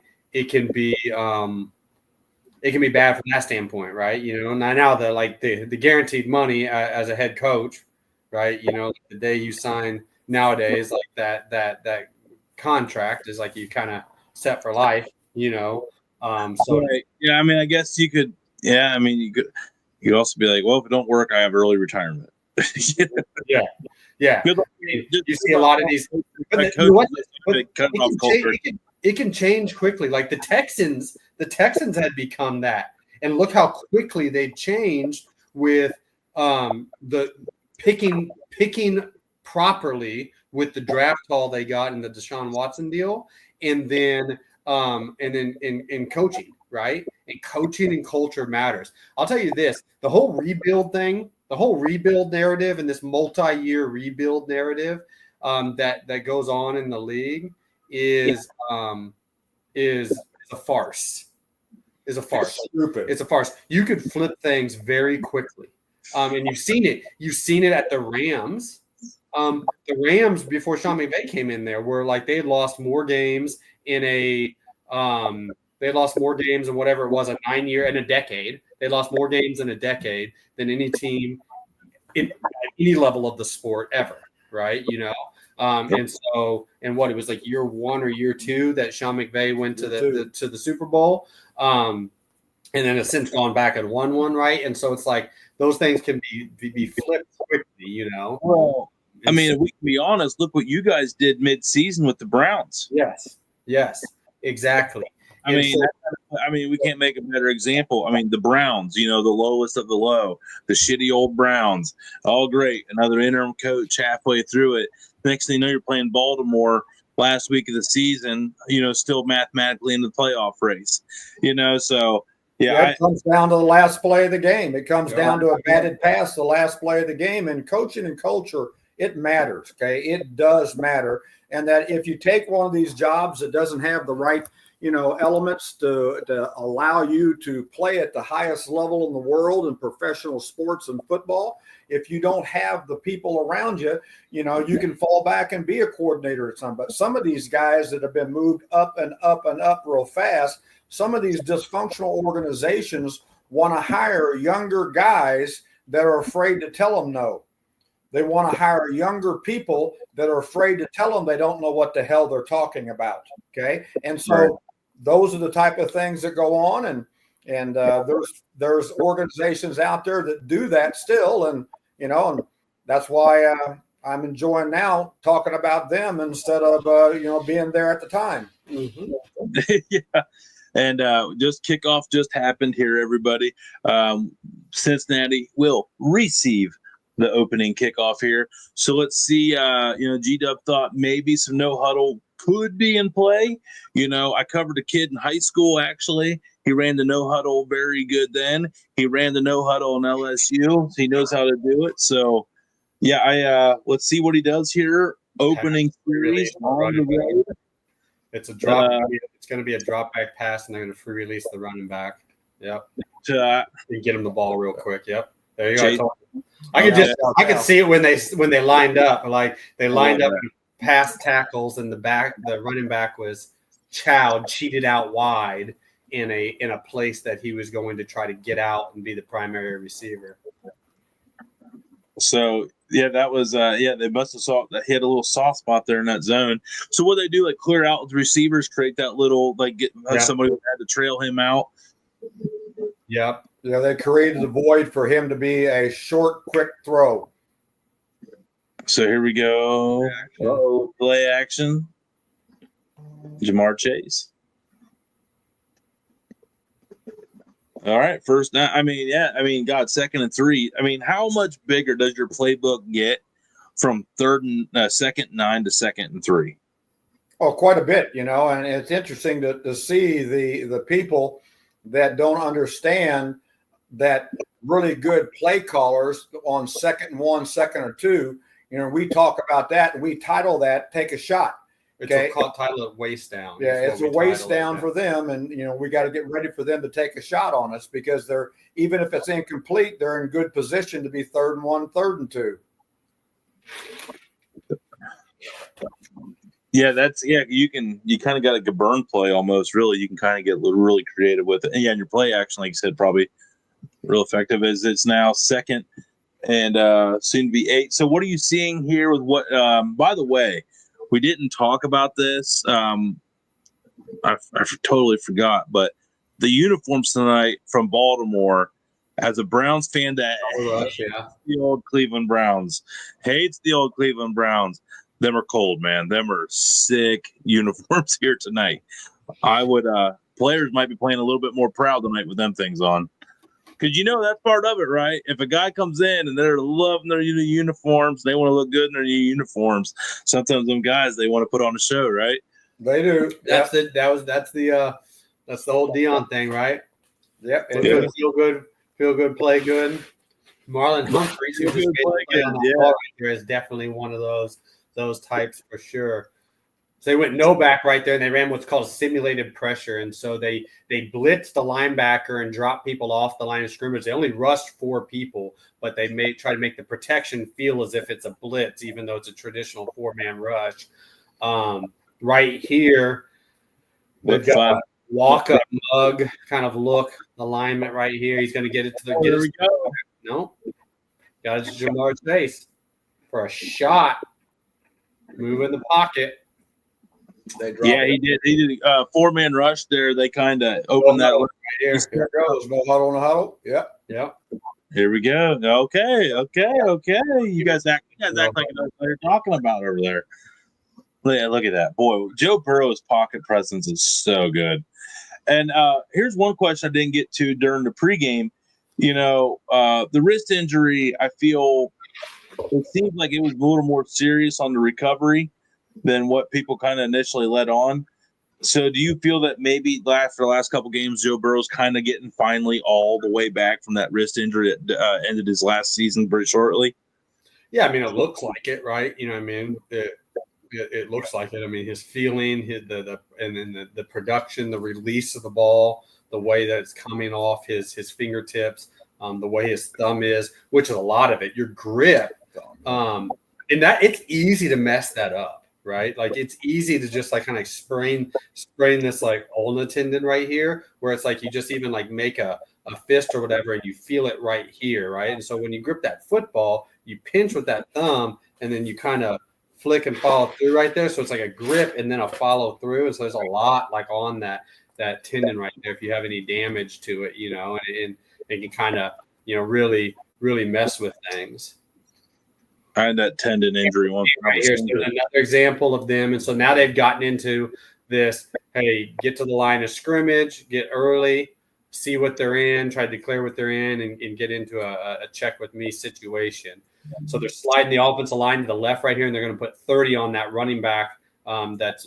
bad from that standpoint, right? Now the guaranteed money as a head coach, right? The day you sign nowadays, like that contract is like you kind of set for life, So right. Yeah, I mean, I guess you could. Yeah, I mean, you could also be like, well, if it don't work, I have early retirement. Yeah. You see a lot of these. It can change quickly. Like the Texans had become that, and look how quickly they changed with the picking properly with the draft haul they got in the Deshaun Watson deal, and then in coaching, right? And coaching and culture matters. I'll tell you this: the whole rebuild thing, the whole rebuild narrative, and this multi-year rebuild narrative that goes on in the league is a farce. Is a farce. It's a farce. You could flip things very quickly, and you've seen it. You've seen it at the Rams. The Rams before Sean McVay came in there were like they had lost more games in whatever it was, a 9-year in a decade. They lost more games in a decade than any team at any level of the sport ever, right? And what it was like year 1 or year 2 that Sean McVay went to the Super Bowl, and then has since gone back and won one, right? And so it's like those things can be flipped quickly, Well, I mean, if we can be honest, look what you guys did mid-season with the Browns. Yes, exactly. I mean, we can't make a better example. I mean, the Browns, the lowest of the low, the shitty old Browns, all great. Another interim coach halfway through it. Next thing you know, you're playing Baltimore last week of the season, still mathematically in the playoff race, so yeah. It comes down to the last play of the game. It comes down to a batted pass, the last play of the game, and coaching and culture, it matters. Okay. It does matter. And that if you take one of these jobs that doesn't have the right elements to allow you to play at the highest level in the world in professional sports and football. If you don't have the people around you, you can fall back and be a coordinator at some. But some of these guys that have been moved up and up and up real fast, some of these dysfunctional organizations want to hire younger guys that are afraid to tell them no. They want to hire younger people that are afraid to tell them they don't know what the hell they're talking about. Okay. And so those are the type of things that go on. And there's organizations out there that do that still. And, and that's why I'm enjoying now talking about them instead of, being there at the time. Mm-hmm. Yeah. And just kickoff just happened here, everybody. Cincinnati will receive the opening kickoff here. So let's see, G-Dub thought maybe some no huddle could be in play. I covered a kid in high school, actually. He ran the no huddle very good then. He ran the no huddle in LSU. So he knows how to do it. So, yeah, let's see what he does here. Opening series. It's a drop. It's going to be a drop back pass, and they're going to free release the running back. Yep. And get him the ball real quick. Yep. There you go. I could see it when they lined up. Like they lined up and past tackles, and the running back was cheated out wide in a place that he was going to try to get out and be the primary receiver. So that was they must have saw that he had a little soft spot there in that zone. So what they do, like clear out with receivers, create that little somebody who had to trail him out. Yep. Yeah, they created the void for him to be a short, quick throw. So here we go. Play action. Jamar Chase. All right, first down. God, 2nd and 3. How much bigger does your playbook get from 3rd and 2nd and 9 to 2nd and 3? Oh, quite a bit, and it's interesting to see the people that don't understand that really good play callers on 2nd and 1, 2nd or 2. We talk about that and we title that "Take a Shot." Okay, it's title it "Waist Down." Yeah, it's a waist down for them, and we got to get ready for them to take a shot on us because they're, even if it's incomplete, they're in good position to be 3rd and 1, 3rd and 2. Yeah, you kind of got a burn play almost. Really, you can kind of get really creative with it. And and your play action, like you said, probably real effective. As it's now 2nd and soon to be 8. So what are you seeing here with what? By the way, we didn't talk about this. I totally forgot, but the uniforms tonight from Baltimore. As a Browns fan that hates the old Cleveland Browns, them are cold, man. Them are sick uniforms here tonight. I would players might be playing a little bit more proud tonight with them things on. Because that's part of it, right? If a guy comes in and they're loving their new uniforms, they want to look good in their new uniforms. Sometimes them guys, they want to put on a show, right? They do. That's the old Dion thing, right? Yep. Feel good, play good. Marlon Humphreys, who's just play on the ball right there, is definitely one of those types for sure. So they went no back right there, and they ran what's called simulated pressure. And so they blitzed the linebacker and dropped people off the line of scrimmage. They only rushed 4 people, but they try to make the protection feel as if it's a blitz, even though it's a traditional 4-man rush. Right here, we've got a walk-up mug kind of look alignment right here. He's going to get it to the – There we go. No. Got his Jamar Chase for a shot. Move in the pocket. He did. He did a 4-man rush there. They kind of opened that. Right here. Here it goes. No huddle on the huddle. Yep. Here we go. Okay. You guys act like you know what you're talking about over there. Look at that. Boy, Joe Burrow's pocket presence is so good. And here's one question I didn't get to during the pregame. The wrist injury, I feel it seems like it was a little more serious on the recovery than what people kind of initially led on. So do you feel that maybe after the last couple games, Joe Burrow's kind of getting finally all the way back from that wrist injury that ended his last season pretty shortly? Yeah, it looks like it, right? it looks like it. I mean, his feeling, and then the production, the release of the ball, the way that it's coming off his fingertips, the way his thumb is, which is a lot of it. Your grip, and that it's easy to mess that up, right? Like it's easy to just like kind of sprain this like ulna tendon right here, where it's like you just even like make a fist or whatever, and you feel it right here, right? And so when you grip that football, you pinch with that thumb, and then you kind of flick and follow through right there. So it's like a grip and then a follow through. And so there's a lot like on that tendon right there. If you have any damage to it, and it can kind of, really, really mess with things. I had that tendon injury once. Right here, so another example of them. And so now they've gotten into this, hey, get to the line of scrimmage, get early, see what they're in, try to declare what they're in, and get into a check with me situation. So they're sliding the offensive line to the left right here, and they're going to put 30 on that running back, that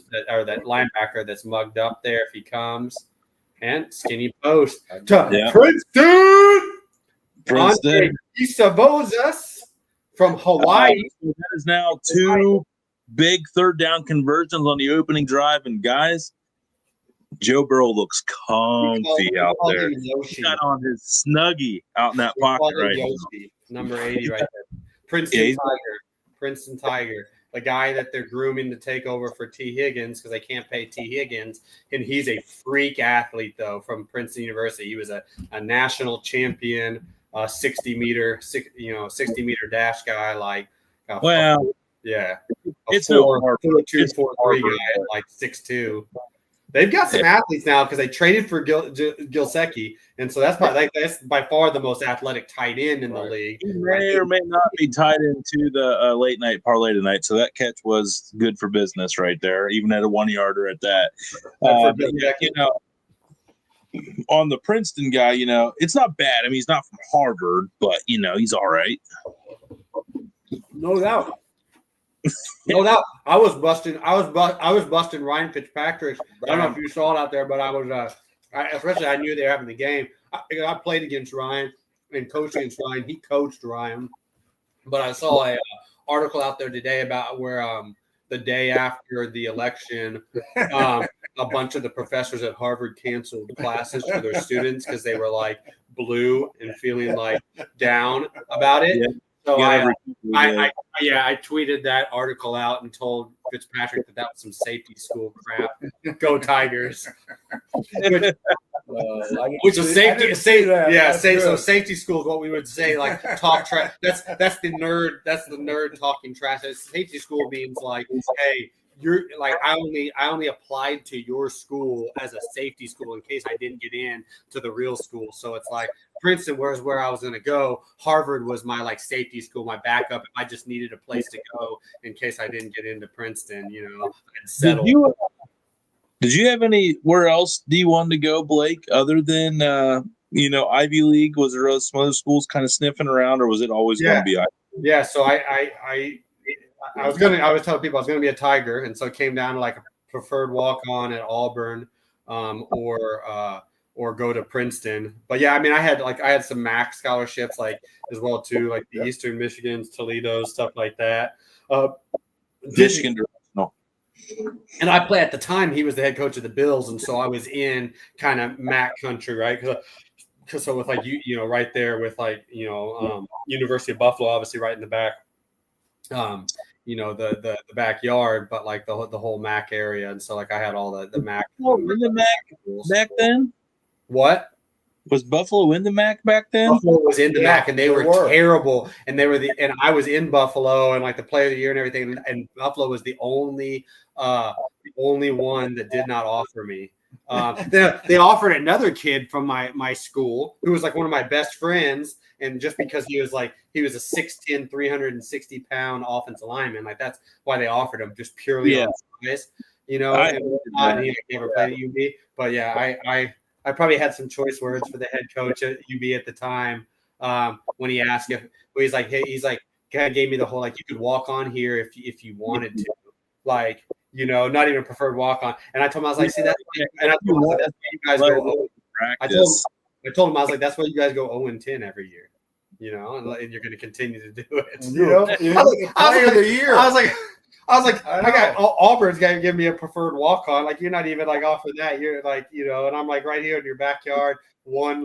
linebacker that's mugged up there if he comes. And skinny post to Princeton. Isabozas from Hawaii. That is now 2 big third down conversions on the opening drive. And guys, Joe Burrow looks comfy out there. He's got on his Snuggie out in that pocket right now. Number 80 right there. Princeton Tiger, the guy that they're grooming to take over for T. Higgins because they can't pay T. Higgins. And he's a freak athlete, though, from Princeton University. He was a national champion, 60-meter dash guy. Like, yeah. It's no 4.243 guy at like 6'2". They've got some athletes now because they traded for Gilsecki, and so that's by far the most athletic tight end in the league. He may or may not be tied into the late night parlay tonight, so that catch was good for business right there, even at a 1-yarder at that. On the Princeton guy, it's not bad. I mean, he's not from Harvard, but he's all right. No doubt. No doubt. I was busting Ryan Fitzpatrick. I don't know if you saw it out there, but I was especially I knew they were having the game. I played against Ryan and coached against Ryan. He coached Ryan. But I saw a article out there today about where the day after the election, a bunch of the professors at Harvard canceled classes for their students because they were like blue and feeling like down about it. Yeah. So I tweeted that article out and told Fitzpatrick that was some safety school crap. Go Tigers! Which is safety. So safety school is what we would say. Like talk trash. That's the nerd. That's the nerd talking trash. Safety school means like, hey, you're like I only applied to your school as a safety school in case I didn't get in to the real school. So it's like Princeton, where's where I was going to go. Harvard was my like safety school, my backup. If I just needed a place to go in case I didn't get into Princeton, I'd settle. Did you have anywhere else D1 to go, Blake, other than Ivy League? Was there some other schools kind of sniffing around, or was it always going to be Ivy League? Yeah, so I was telling people I was going to be a Tiger, and so it came down to like a preferred walk-on at Auburn, or go to Princeton. But yeah, I mean, I had some MAC scholarships like as well too, like the Eastern Michigans, Toledo, stuff like that. Michigan, no. And I play at the time. He was the head coach of the Bills, and so I was in kind of MAC country, right? Because so with like right there with like University of Buffalo, obviously right in the back. The backyard, but like the whole MAC area, and so like I had all the MAC. Oh, in the MAC back then? What was Buffalo in the MAC back then? Buffalo was in the MAC, and they were terrible. And they were and I was in Buffalo, and like the player of the year and everything. And Buffalo was the only one that did not offer me. They offered another kid from my school who was like one of my best friends. And just because he was a 6'10", 360-pound offensive lineman, like that's why they offered him, just purely on size, He never played at UB, but yeah, I probably had some choice words for the head coach at UB at the time when he asked he's like kind of gave me the whole like you could walk on here if you wanted to, like not even preferred walk on, and I told him I was like, see that's and I told him that's why you guys go. I told him I was like, that's why you guys go 0-10 every year. And you're going to continue to do it. Player of the year. I I was like, I got Auburn's got to give me a preferred walk on. Like, you're not even like off of that. You're like, and I'm like right here in your backyard. One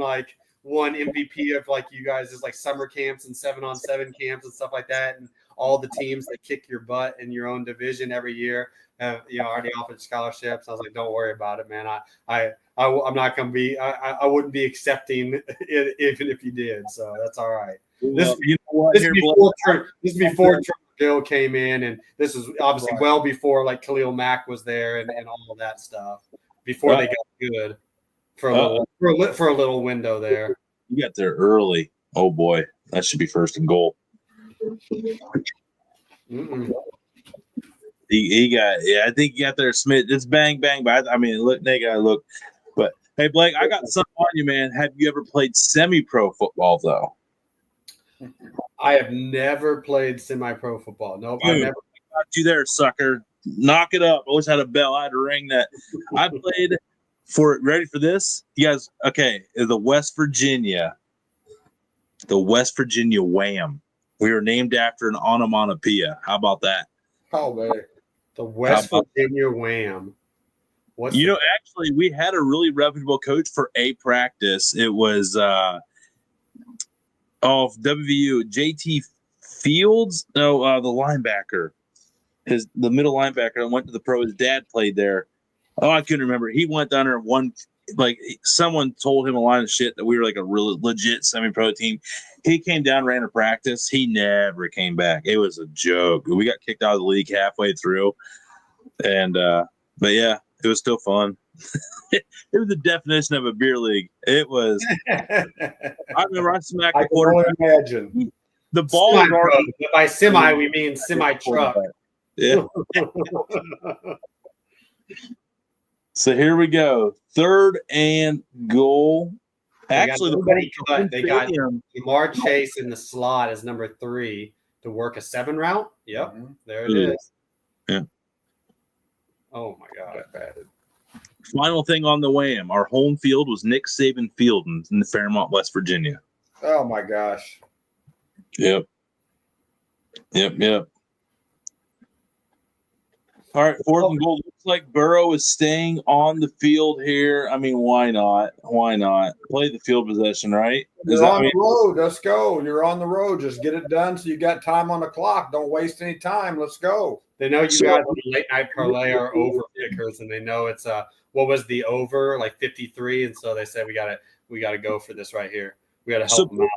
MVP of like you guys is like summer camps and 7-on-7 camps and stuff like that, and all the teams that kick your butt in your own division every year have already offered scholarships. I was like, don't worry about it, man. I'm not gonna be. I wouldn't be accepting it even if you did. So that's all right. This is before Bill came in, and this is obviously well before like Khalil Mack was there and all of that stuff. Before they got good for a little window there. You got there early. Oh boy, that should be first and goal. He got. Yeah, I think he got there. Smith. It's bang bang. But I mean, look, they got to look. But hey, Blake, I got something on you, man. Have you ever played semi-pro football though? I have never played semi-pro football. Nope, Dude, I never. Got you there, sucker. Knock it up. Always had a bell. I had to ring that. I played for. Ready for this? You guys, okay? The West Virginia Wham. We were named after an onomatopoeia. How about that? Oh man, the West Virginia Wham. Actually, we had a really reputable coach for a practice. It was WVU, JT Fields. No, the linebacker. The middle linebacker. I went to the pro. His dad played there. Oh, I couldn't remember. He went down there someone told him a line of shit that we were like a real legit semi-pro team. He came down, ran a practice. He never came back. It was a joke. We got kicked out of the league halfway through. And but yeah, it was still fun. It was the definition of a beer league. It was. I remember I smacked the quarter. I can only imagine. The ball was already, by semi, we mean semi-truck. Yeah. So here we go. 3rd and goal. Actually, they got Jamar Chase in the slot as number 3 to work a 7 route. Yep, there it is. Yeah. Oh my God. Final thing on the Wham. Our home field was Nick Saban Field in Fairmont, West Virginia. Oh my gosh. Yep. All right, 4th and goal. Looks like Burrow is staying on the field here. I mean, why not? Why not? Play the field possession, right? You're on the road. Let's go. You're on the road. Just get it done so you got time on the clock. Don't waste any time. Let's go. They know you guys late night parlay are over pickers, and they know it's what was the over, like 53, and so they said we gotta go for this right here. We gotta help them out.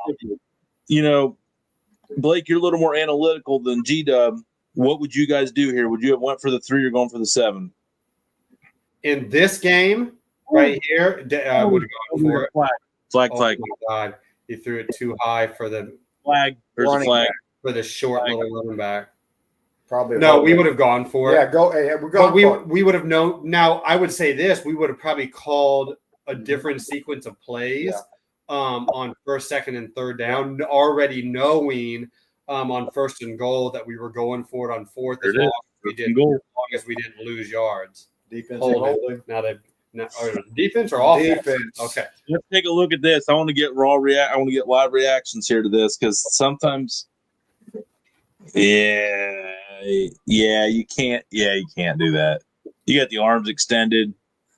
Blake, you're a little more analytical than G-Dub. What would you guys do here? Would you have went for the 3 or going for the 7? In this game right here, would have gone for it. Flag. Oh my God, he threw it too high for the flag. There's a flag for the short little running back. Probably no. We would have gone for it. Yeah, go. Hey, we're going. We would have known. Now I would say this: we would have probably called a different sequence of plays on 1st, 2nd, and 3rd down, already knowing. On 1st and goal that we were going for it on 4th as long as we didn't lose yards. Defense holding. Now defense or offense? Defense. Okay. Let's take a look at this. I want to get I want to get live reactions here to this because sometimes, you can't do that. You got the arms extended.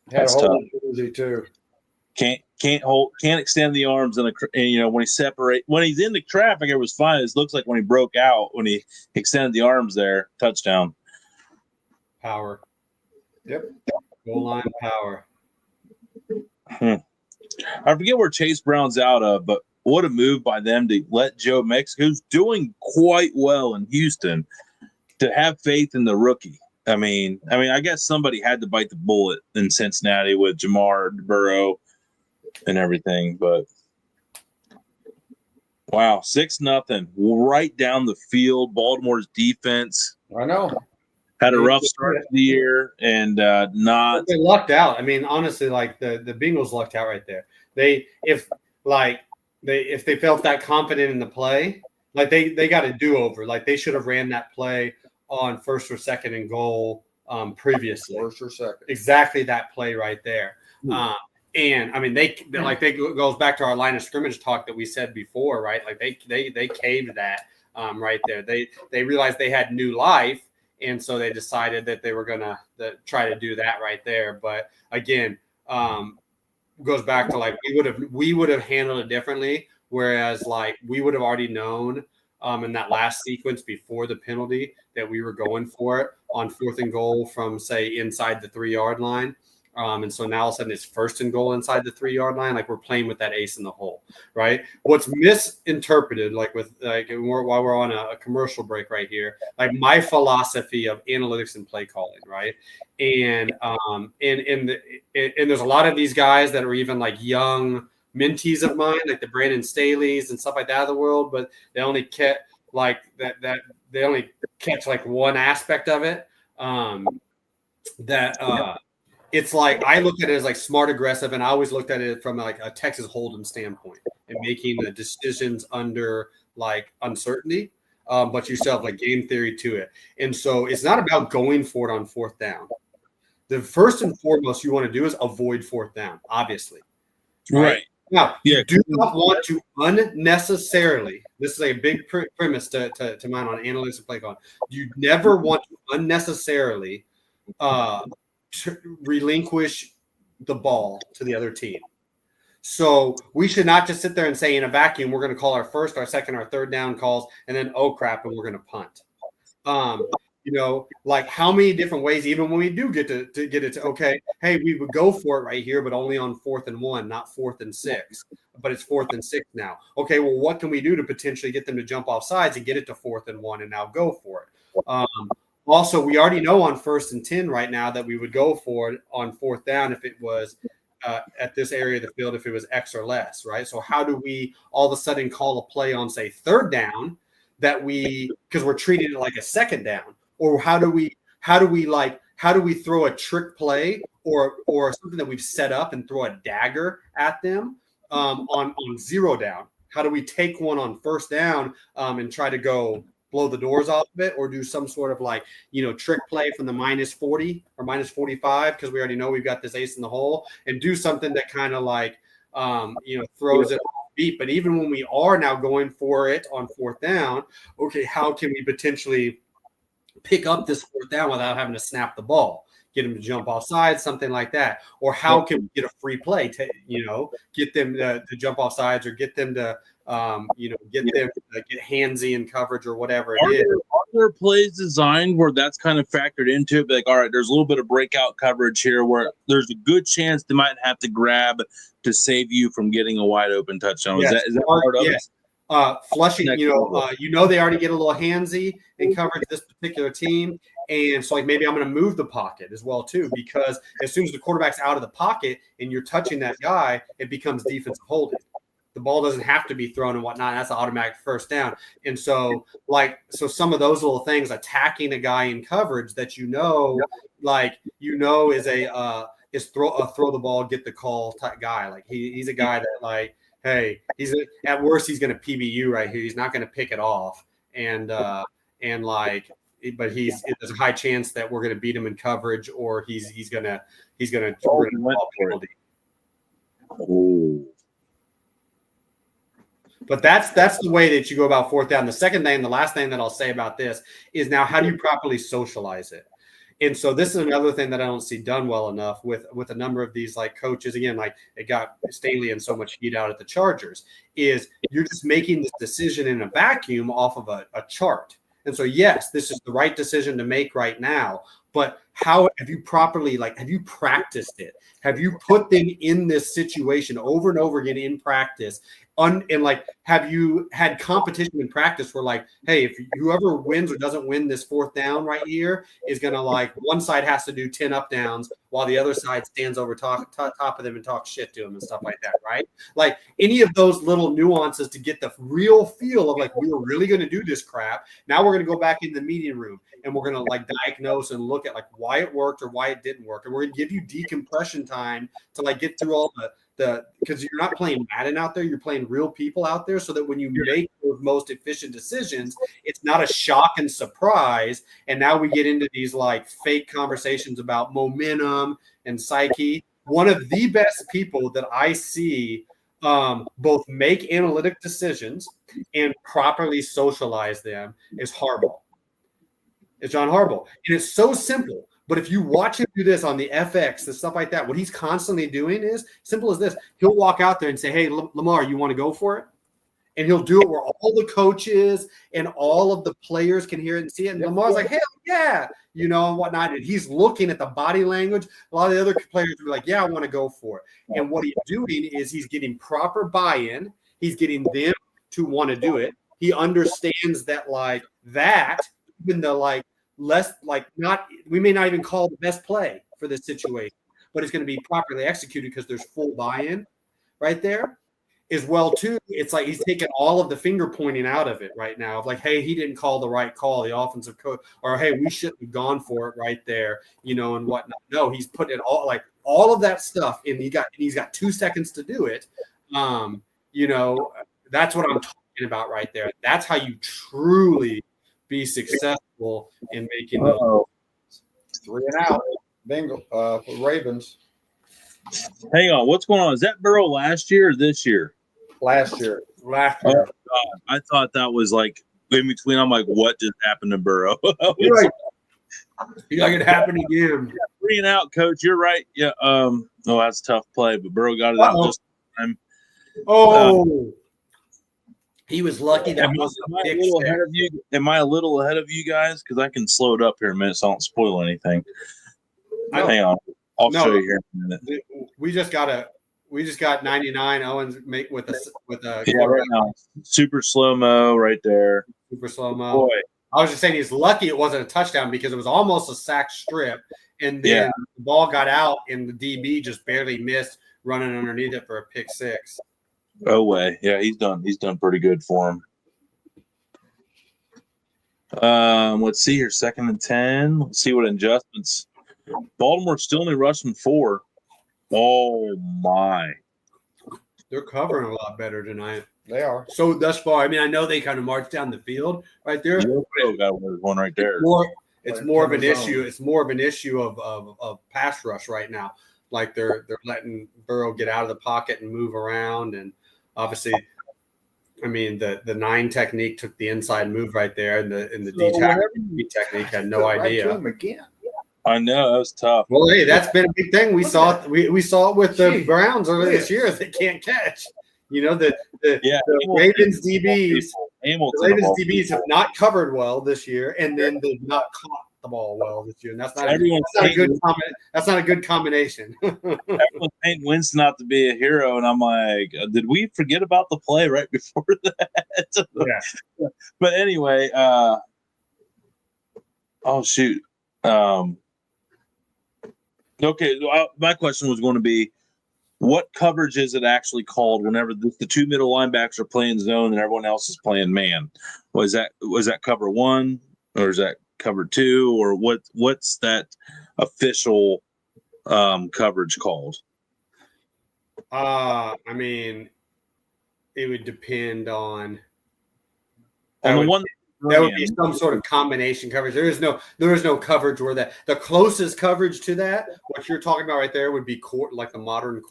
That's tough. Easy too. Can't extend the arms when he's in the traffic, it was fine. It looks like when he broke out, when he extended the arms there, touchdown. Power. Yep. Goal line power. I forget where Chase Brown's out of, but what a move by them to let Joe Mixon, who's doing quite well in Houston, to have faith in the rookie. I mean, I guess somebody had to bite the bullet in Cincinnati with Jamar Burrow and everything, but wow, 6-0 right down the field. Baltimore's defense, I know, had a rough start to the year and they lucked out. I mean, honestly, like the Bengals lucked out right there. If they felt that confident in the play, like they got a do-over. Like they should have ran that play on 1st or 2nd and goal previously. 1st or 2nd, exactly that play right there. And I mean, they goes back to our line of scrimmage talk that we said before, right? Like they caved that right there. They realized they had new life, And so they decided that they were going to try to do that right there. But again, goes back to like we would have handled it differently. Whereas like we would have already known in that last sequence before the penalty that we were going for it on 4th and goal from, say, inside the 3-yard line. And so now all of a sudden it's 1st and goal inside the 3-yard line. Like we're playing with that ace in the hole, right? What's misinterpreted, like with while we're on a commercial break right here, like my philosophy of analytics and play calling, right? And there's a lot of these guys that are even like young mentees of mine, like the Brandon Staleys and stuff like that of the world, but they only catch like that they only catch like one aspect of it. It's like I look at it as like smart aggressive, and I always looked at it from like a Texas Hold'em standpoint and making the decisions under like uncertainty, but you still have like game theory to it. And so it's not about going for it on 4th down. The first and foremost you want to do is avoid 4th down, obviously. Right. Now, you do not want to unnecessarily, this is a big premise to mine on analytics and play calling. You never want to unnecessarily relinquish the ball to the other team. So we should not just sit there and say in a vacuum, we're going to call our 1st, our 2nd, our 3rd down calls, and then, oh crap, and we're going to punt. Like how many different ways, even when we do get to get it to, okay, hey, we would go for it right here, but only on 4th and 1, not 4th and 6, but it's 4th and 6 now. Okay, well, what can we do to potentially get them to jump off sides and get it to 4th and 1 and now go for it? Also, we already know on 1st and 10 right now that we would go for it on 4th down if it was at this area of the field, if it was X or less, right? So how do we all of a sudden call a play on, say, 3rd down because we're treating it like a 2nd down? Or how do we throw a trick play or something that we've set up and throw a dagger at them on 0 down? How do we take one on 1st down and try to go blow the doors off of it, or do some sort of like, trick play from the -40 or -45 because we already know we've got this ace in the hole, and do something that kind of like throws it off beat. But even when we are now going for it on 4th down, okay, how can we potentially pick up this 4th down without having to snap the ball, get them to jump off sides, something like that? Or how can we get a free play to, get them to jump off sides, or get them to, get them to get handsy in coverage or whatever it is. Are there plays designed where that's kind of factored into it? Like, all right, there's a little bit of breakout coverage here where there's a good chance they might have to grab to save you from getting a wide open touchdown. Yes. Is that part of it? Flushing, they already get a little handsy in coverage, this particular team. And so like maybe I'm going to move the pocket as well too, because as soon as the quarterback's out of the pocket and you're touching that guy, it becomes defensive holding. The ball doesn't have to be thrown and whatnot. That's an automatic 1st down. And so some of those little things, attacking a guy in coverage that is throw the ball, get the call type guy. Like he's a guy that like, hey, at worst he's going to PBU right here. He's not going to pick it off, but there's a high chance that we're going to beat him in coverage, or he's going to ball penalty. Oh. But that's the way that you go about 4th down. The second thing, the last thing that I'll say about this is now how do you properly socialize it? And so this is another thing that I don't see done well enough with a number of these like coaches. Again, like it got Staley and so much heat out at the Chargers, is you're just making this decision in a vacuum off of a chart. And so, yes, this is the right decision to make right now. But how have you have you practiced it? Have you put them in this situation over and over again in practice? And like, have you had competition in practice where like, hey, if whoever wins or doesn't win this 4th down right here is going to like, one side has to do 10 up downs while the other side stands over top of them and talks shit to them and stuff like that, right? Like any of those little nuances to get the real feel of like, we were really going to do this crap. Now we're going to go back in the meeting room and we're going to like diagnose and look at like why it worked or why it didn't work. And we're going to give you decompression time to like get through all because you're not playing Madden out there, you're playing real people out there, so that when you make those most efficient decisions, it's not a shock and surprise. And now we get into these like fake conversations about momentum and psyche. One of the best people that I see both make analytic decisions and properly socialize them is Harbaugh. It's John Harbaugh. And it's so simple. But if you watch him do this on the FX and stuff like that, what he's constantly doing is simple as this. He'll walk out there and say, hey, Lamar, you want to go for it? And he'll do it where all the coaches and all of the players can hear it and see it. And Lamar's like, hell yeah, you know, and whatnot. And he's looking at the body language. A lot of the other players will be like, yeah, I want to go for it. And what he's doing is he's getting proper buy-in. He's getting them to want to do it. He understands that, like, that, even the, like, less, like, not, we may not even call the best play for this situation, but it's going to be properly executed because there's full buy-in right there. As well, too, it's like he's taking all of the finger pointing out of it right now. Of like, hey, he didn't call the right call, the offensive coach, or hey, we shouldn't have gone for it right there, you know, and whatnot. No, he's putting it all of that stuff, and he's got 2 seconds to do it. You know, that's what I'm talking about right there. That's how you truly be successful in making those 3 and out. Bengals, Ravens. Hang on, what's going on? Is that Burrow last year or this year? Last year. Oh, God. I thought that was like in between. I'm like, what just happened to Burrow? You're like it happened again. 3 and out, coach. You're right. Yeah. Oh, that's a tough play, but Burrow got it out just in time. He was lucky that Am I a little ahead of you guys? Because I can slow it up here a minute so I don't spoil anything. Hang on. I'll show you here in a minute. We just got 99 Owens make with a right now. Super slow-mo right there. Super slow-mo. Boy. I was just saying he's lucky it wasn't a touchdown because it was almost a sack strip, and then the ball got out and the DB just barely missed running underneath it for a pick 6. Oh way. Yeah, he's done pretty good for him. Let's see here. 2nd and 10. Let's see what adjustments. Baltimore still only rushing 4. Oh my! They're covering a lot better tonight. They are. So thus far, I mean, I know they kind of marched down the field right there. Got one right there. It's more of an issue. It's more of an issue of pass rush right now. Like they're letting Burrow get out of the pocket and move around, and obviously, I mean the 9 technique took the inside move right there, and the D technique had no idea. Right to him again. I know that was tough. Well, hey, that's been a big thing. We saw it with the Browns earlier this year. They can't catch. You know the Ravens DBs have not covered well this year, and then they've not caught the ball well this year. And that's not a good combination. Everyone's painting Winston out to be a hero, and I'm like, did we forget about the play right before that? Yeah. But anyway, oh shoot. Okay, my question was going to be, what coverage is it actually called whenever the 2 middle linebackers are playing zone and everyone else is playing man? Was that cover 1 or is that cover 2 or what's that official coverage called? I mean, it would depend on the one. That would be some sort of combination coverage. There is no coverage where the closest coverage to that, what you're talking about right there, would be like the modern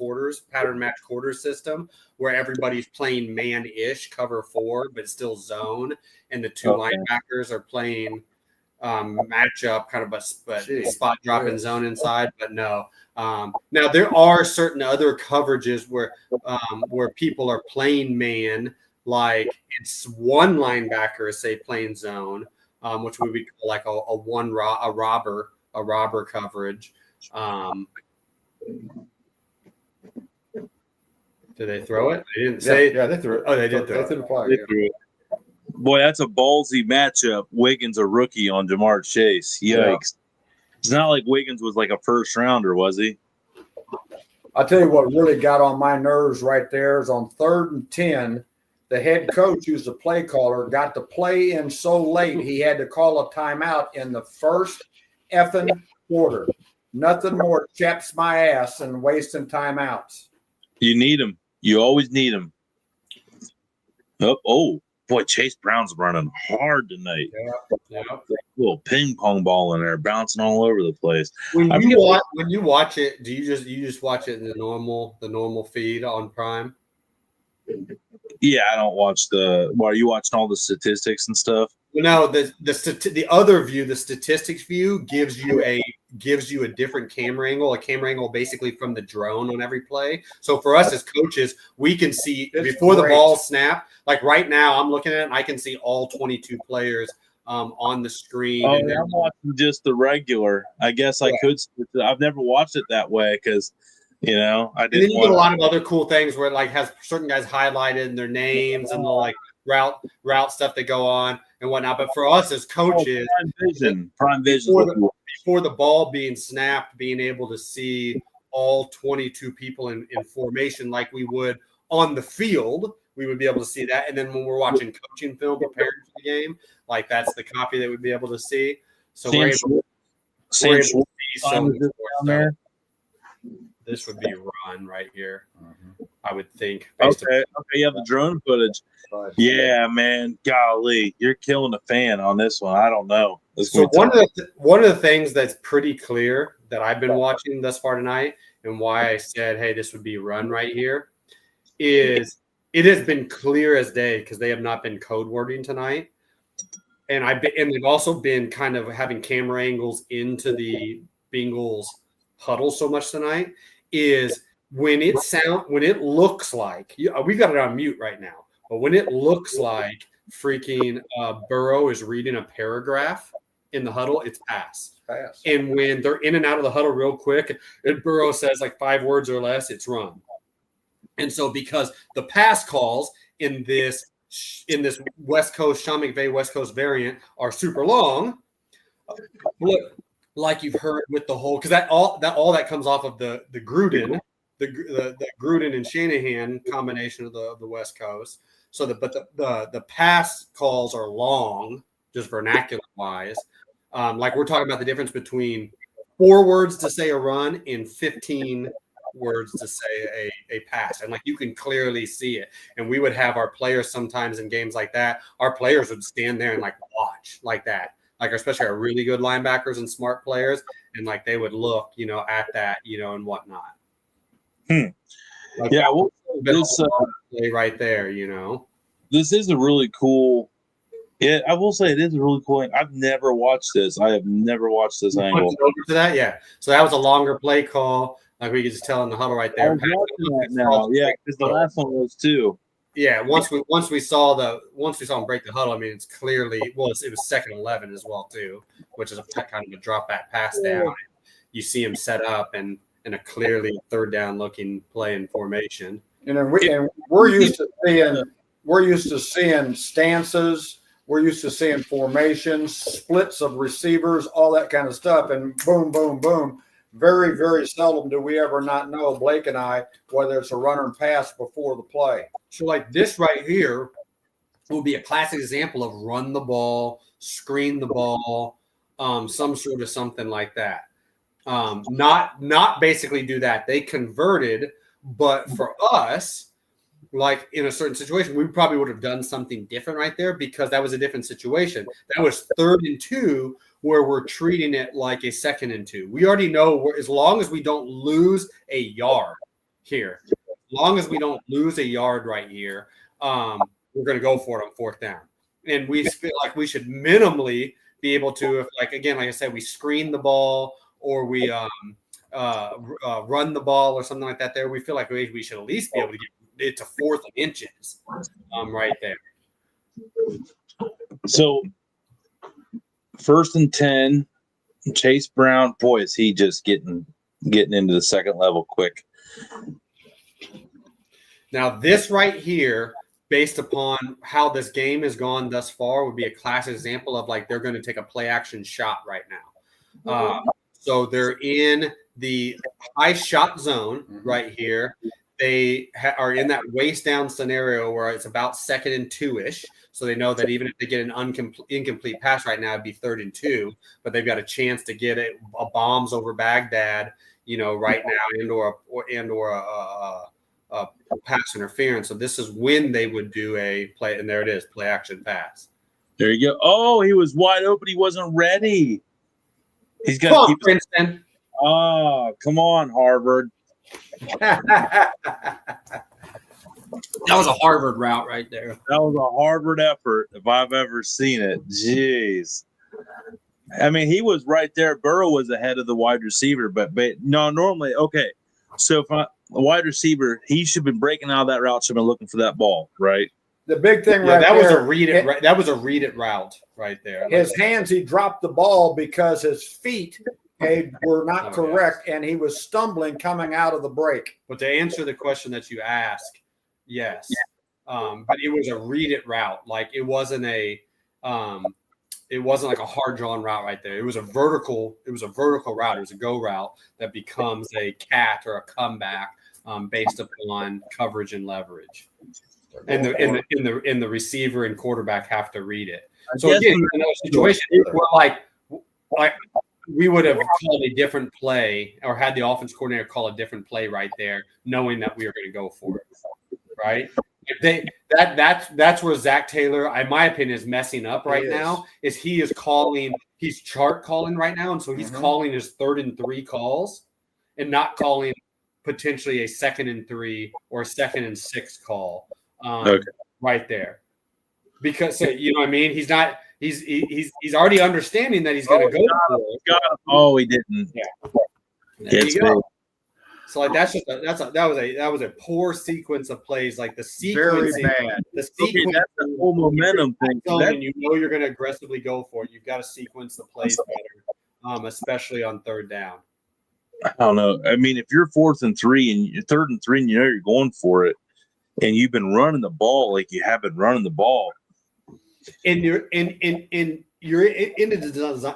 pattern match quarters system, where everybody's playing man-ish cover 4, but still zone, and the 2 linebackers are playing matchup kind of a spot drop in zone inside. But no, now there are certain other coverages where people are playing man. Like it's 1 linebacker, say playing zone, which would be like a robber coverage. Did they throw it? They didn't say. Yeah, they threw it. Oh, they did throw it. They threw it. Boy, that's a ballsy matchup. Wiggins a rookie on Jamar Chase. Yikes! Yeah. It's not like Wiggins was like a first rounder, was he? I'll tell you what really got on my nerves right there is on 3rd and 10. The head coach, who's the play caller, got the play in so late he had to call a timeout in the first effing quarter. Nothing more chaps my ass than wasting timeouts. You need them. You always need them. Oh boy, Chase Brown's running hard tonight. Yeah. Little ping pong ball in there, bouncing all over the place. When you watch it, do you just watch it in the normal feed on Prime? Yeah, I don't watch are you watching all the statistics and stuff? No, the other view, the statistics view, gives you a different camera angle, basically from the drone on every play. So for us as coaches, we can see before the ball snap. Like right now, I'm looking at it, and I can see all 22 players on the screen. Oh, and I'm watching just the regular. I guess I could. I've never watched it that way because, I didn't. And then you get a lot of other cool things where it like has certain guys highlighted and their names and the like route stuff that go on and whatnot. But for us as coaches, prime vision before the ball being snapped, being able to see all 22 people in formation like we would on the field, we would be able to see that. And then when we're watching coaching film preparing for the game, like that's the copy that we'd be able to see. So we're able to see some of there. This would be run right here, I would think. Okay, you have the drone footage. Yeah, man, golly, you're killing the fan on this one. I don't know. So one of the things that's pretty clear that I've been watching thus far tonight, and why I said, hey, this would be run right here, is it has been clear as day because they have not been code wording tonight, and they've also been kind of having camera angles into the Bengals huddle so much tonight. Is when it looks like we got it on mute right now, but when it looks like freaking Burrow is reading a paragraph in the huddle, it's pass. And when they're in and out of the huddle real quick, and Burrow says like 5 words or less, it's run. And so because the pass calls in this West Coast Sean McVay West Coast variant are super long, like you've heard with the whole, because all that comes off of the Gruden, the Gruden and Shanahan combination of the West Coast. So the pass calls are long, just vernacular wise. Like we're talking about the difference between 4 words to say a run and 15 words to say a pass, and like you can clearly see it. And we would have our players sometimes in games like that. Our players would stand there and like watch like that. Like especially our really good linebackers and smart players, and like they would look, at that, and whatnot. Like yeah, well, this right there, This is a really cool. Yeah, I will say it is a really cool. I've never watched this. I have never watched this angle. Over to that, yeah. So that was a longer play call, like we could just tell in the huddle right there. Now, yeah, because the last one was too. Yeah, once we saw him break the huddle, I mean, it's clearly it was 2nd and 11 as well too, which is a kind of a drop back pass down. You see him set up and in a clearly 3rd down looking play in formation. And we're used to seeing stances, we're used to seeing formations, splits of receivers, all that kind of stuff, and boom, boom, boom. Very, very seldom do we ever not know, Blake and I, whether it's a run or pass before the play. So like this right here will be a classic example of run the ball, screen the ball, some sort of something like that. Not basically do that. They converted, but for us, like in a certain situation, we probably would have done something different right there because that was a different situation. That was 3rd and 2 where we're treating it like a 2nd and 2. We already know as long as we don't lose a yard here, as long as we don't lose a yard right here, we're going to go for it on 4th down. And we feel like we should minimally be able to, if like I said, we screen the ball or we run the ball or something like that there, we feel like we should at least be able to get it to 4th and inches right there. So 1st and 10, Chase Brown, boy, is he just getting into the 2nd level quick. Now this right here, based upon how this game has gone thus far, would be a classic example of like they're going to take a play action shot right now. So they're in the high shot zone right here. They are in that waist down scenario where it's about 2nd and 2-ish. So they know that even if they get an incomplete pass right now, it'd be 3rd and 2, but they've got a chance to get a bombs over Baghdad, right now, and/or a pass interference. So this is when they would do a play, and there it is, play action pass. There you go. Oh, he was wide open. He wasn't ready. He's got to keep Princeton. Oh, come on, Harvard. That was a Harvard route right there. That was a Harvard effort if I've ever seen it. Jeez. I mean, he was right there. Burrow was ahead of the wide receiver, but no, normally, okay. So if a wide receiver, he should have been breaking out of that route, should have been looking for that ball, right? The big thing that was a read it. That was a read it route right there. His hands, he dropped the ball because his feet were not correct, and he was stumbling coming out of the break. But to answer the question that you asked, yes. But it was a read it route. Like it wasn't like a hard drawn route right there. It was a vertical route. It was a go route that becomes a cat or a comeback based upon coverage and leverage. And the receiver and quarterback have to read it. So again, in those situations, we're like we would have called a different play or had the offense coordinator call a different play right there, knowing that we were going to go for it. Right? That's where Zach Taylor, in my opinion, is messing up right now. Is he's chart calling right now, and so he's calling his 3rd and 3 calls, and not calling potentially a 2nd and 3 or a 2nd and 6 call right there, because you know what I mean. He's not. He's already understanding that he's going to go. Oh, he didn't. Yeah. There you go. So like that was a poor sequence of plays. Like the sequence, very bad. The sequence, that's the whole momentum thing. And you know you're going to aggressively go for it. You've got to sequence the plays better, especially on 3rd down. I don't know. I mean, if you're 4th and 3 and you're 3rd and 3, and you know you're going for it, and you've been running the ball like you have been running the ball, and you're into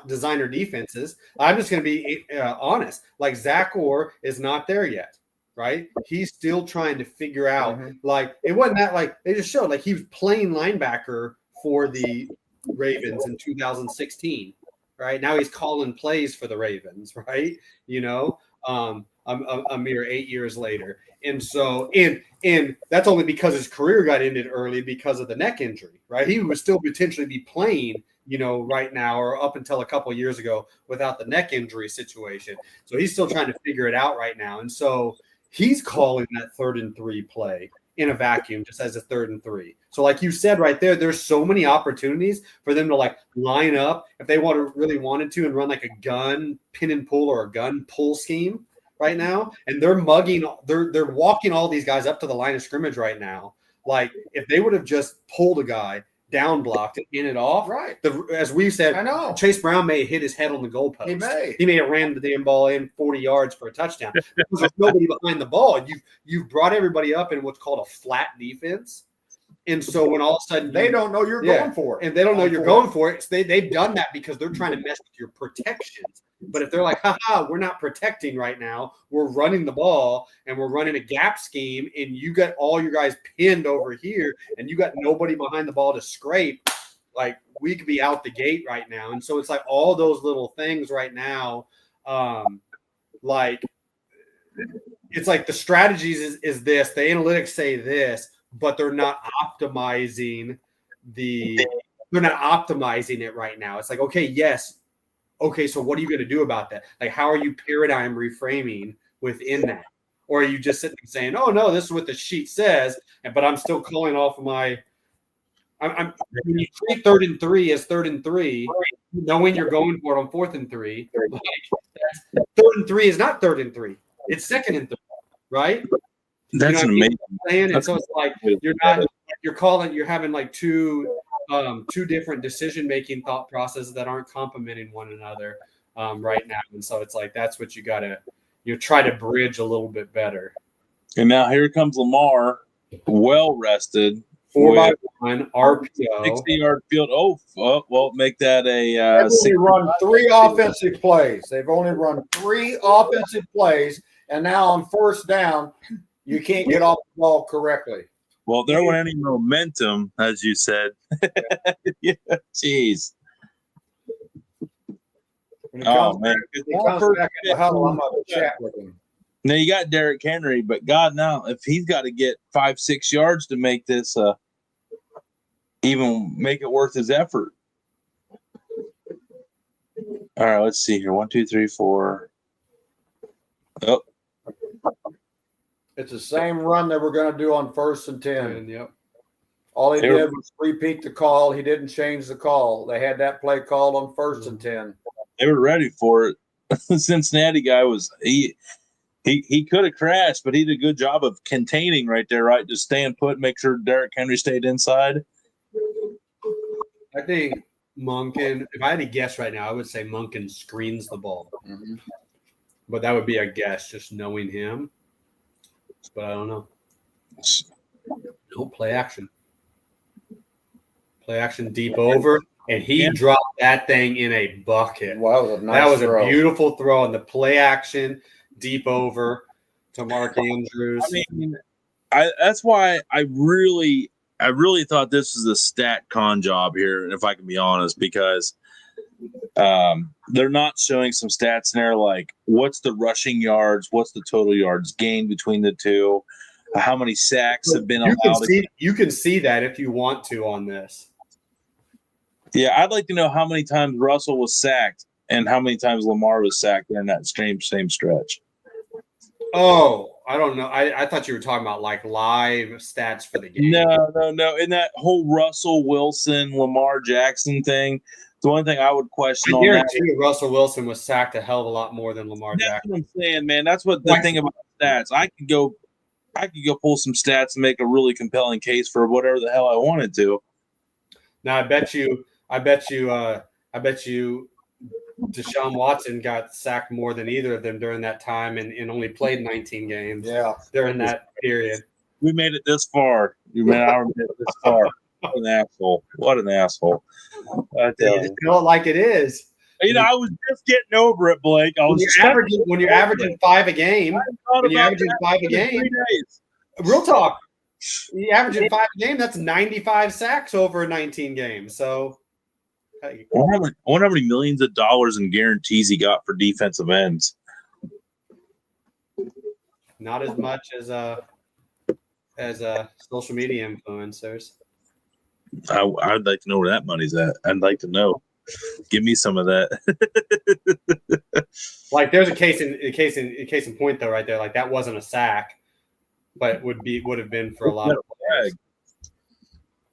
designer defenses. I'm just going to be honest. Like Zach Orr is not there yet, right? He's still trying to figure out. Like it wasn't that like they just showed like he was playing linebacker for the Ravens in 2016, right? Now he's calling plays for the Ravens, right? You know, a mere 8 years later, and so and that's only because his career got ended early because of the neck injury, right? He would still potentially be playing, you know, right now or up until a couple of years ago without the neck injury situation. So he's still trying to figure it out right now. And so he's calling that 3rd and 3 play in a vacuum just as a 3rd and 3. So like you said right there, there's so many opportunities for them to like line up if they really wanted to and run like a gun pin and pull or a gun pull scheme right now. And they're walking all these guys up to the line of scrimmage right now. Like if they would have just pulled a guy, down blocked and in it off. Right. As we said, I know Chase Brown may have hit his head on the goalpost. He may have ran the damn ball in 40 yards for a touchdown. There's nobody behind the ball. You've brought everybody up in what's called a flat defense. And so when all of a sudden they don't know you're going for it. And they don't know you're going for it. They've done that because they're trying to mess with your protections. But if they're like, we're not protecting right now, we're running the ball and we're running a gap scheme, and you got all your guys pinned over here and you got nobody behind the ball to scrape, like we could be out the gate right now. And so it's like all those little things right now, like it's like the strategies is this, the analytics say this, but they're not optimizing it right now. It's like, okay, so what are you going to do about that? Like, how are you paradigm reframing within that? Or are you just sitting and saying, oh, no, this is what the sheet says, but I'm still calling off of my – when you treat 3rd and 3 as 3rd and 3, knowing you're going for it on 4th and 3, like, 3rd and 3 is not 3rd and 3. It's 2nd and 3, right? That's amazing. And so it's like you're having like two different decision-making thought processes that aren't complementing one another right now. And so it's like, that's what you try to bridge a little bit better. And now here comes Lamar, well rested. 4-by-1 RPO. 60-yard field. Well, make that a They've only run 3 offensive plays. They've only run 3 offensive plays. And now on 1st down, you can't get off the ball correctly. Well, there wasn't any momentum, as you said. Yeah, jeez. Oh, man. I'm going to chat with him. Now, you got Derrick Henry, but God, now, if he's got to get 5-6 yards to make this even make it worth his effort. All right, let's see here. 1, 2, 3, 4. Oh. It's the same run that we're going to do on 1st and 10. Yep. All he did was repeat the call. He didn't change the call. They had that play called on 1st and 10. They were ready for it. The Cincinnati guy was he could have crashed, but he did a good job of containing right there, right? Just staying put, make sure Derrick Henry stayed inside. I think Monken, if I had to guess right now, I would say Monken screens the ball. Mm-hmm. But that would be a guess, just knowing him. But I don't know. No play action. Play action deep over, and he dropped that thing in a bucket. Wow, that was a beautiful throw on the play action deep over to Mark Andrews. I mean, that's why I really thought this was a stat con job here, if I can be honest, because they're not showing some stats in there like what's the rushing yards, what's the total yards gained between the two, how many sacks have been allowed. You can see that if you want to on this. Yeah, I'd like to know how many times Russell was sacked and how many times Lamar was sacked during that same stretch. Oh, I don't know. I thought you were talking about like live stats for the game. No. In that whole Russell Wilson, Lamar Jackson thing, the one thing I would question I on guarantee that. Russell Wilson was sacked a hell of a lot more than Lamar Jackson. That's what I'm saying, man. That's what the thing about stats. I could go pull some stats and make a really compelling case for whatever the hell I wanted to. Now I bet you Deshaun Watson got sacked more than either of them during that time and only played 19 games during that period. We made it this far. You made it this far. What an asshole. What an asshole. I tell you. Just feel it like it is. You know, I was just getting over it, Blake. When you're averaging 5 a game, real talk. You averaging 5 a game, that's 95 sacks over 19 games. So I wonder how many millions of dollars in guarantees he got for defensive ends. Not as much as social media influencers. I'd like to know where that money's at. I'd like to know. Give me some of that. Like there's a case in point though, right there. Like that wasn't a sack, but would have been for a lot of players.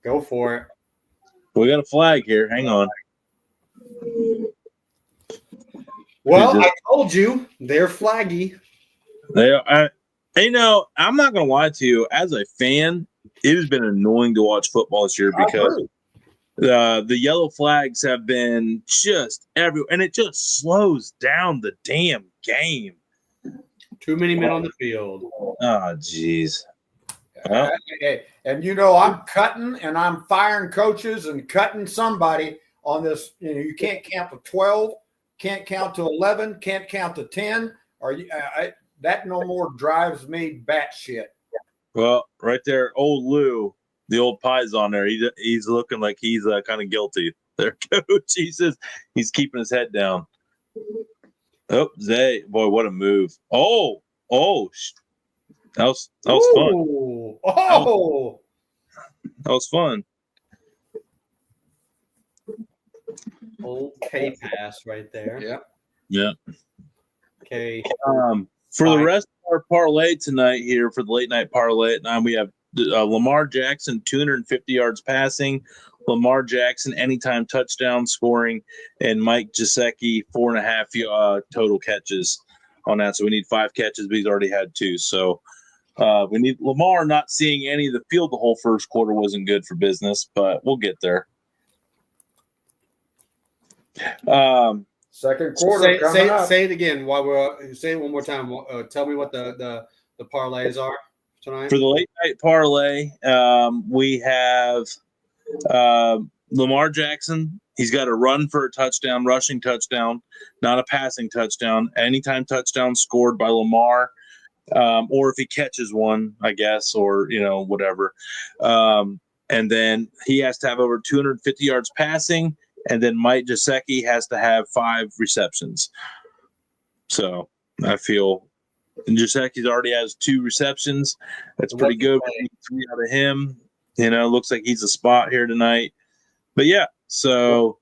Go for it. We got a flag here. Hang on. Well, I told you they're flaggy. You know, I'm not going to lie to you. As a fan, it has been annoying to watch football this year because the yellow flags have been just everywhere, and it just slows down the damn game. Too many men on the field. Oh, jeez. Well, and you know, I'm cutting and I'm firing coaches and cutting somebody on this. You know, you can't count to 12, can't count to 11, can't count to 10. That no more drives me batshit. Well, right there, old Lou, the old pie's on there. He's looking like he's kind of guilty. There, coach. He says he's keeping his head down. Oh, Zay, boy, what a move! Oh, that was fun. Oh, that was fun. Old K pass right there. Yeah. Okay. For the rest of our parlay tonight here, for the late night parlay at 9, we have Lamar Jackson, 250 yards passing, Lamar Jackson, anytime touchdown scoring, and Mike Gesicki, 4.5 total catches on that. So we need 5 catches, but he's already had 2. So we need Lamar not seeing any of the field the whole first quarter wasn't good for business, but we'll get there. Second quarter. Say it again. Say it one more time. Tell me what the parlays are tonight. For the late night parlay, we have Lamar Jackson. He's got a run for a touchdown, rushing touchdown, not a passing touchdown. Anytime touchdown scored by Lamar, or if he catches one, I guess, or whatever. And then he has to have over 250 yards passing. And then Mike Gesicki has to have 5 receptions. So I feel Gesicki already has 2 receptions. That's pretty good. 3 out of him. Looks like he's a spot here tonight. But yeah, so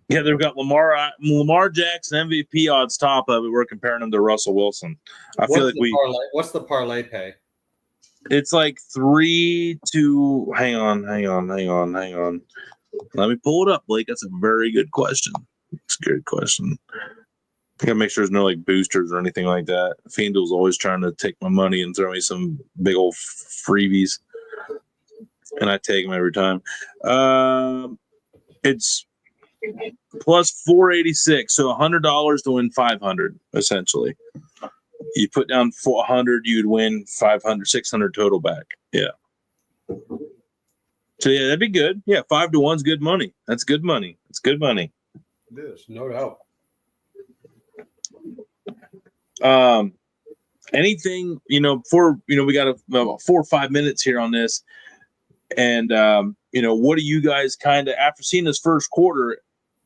Yeah, they've got Lamar Jackson MVP odds top of it. We're comparing him to Russell Wilson. What's the parlay pay? It's like 3 to. Hang on. Let me pull it up, Blake. That's a very good question. It's a good question. I gotta make sure there's no like boosters or anything like that. FanDuel's always trying to take my money and throw me some big old freebies, and I take them every time. It's plus 486, so $100 to win 500 essentially. You put down 400, you'd win 500, 600 total back. Yeah. So yeah, that'd be good. Yeah, 5 to 1's good money. That's good money. It's good money. It is, no doubt. Anything, before, we got about 4 or 5 minutes here on this. And, what do you guys kind of, after seeing this first quarter,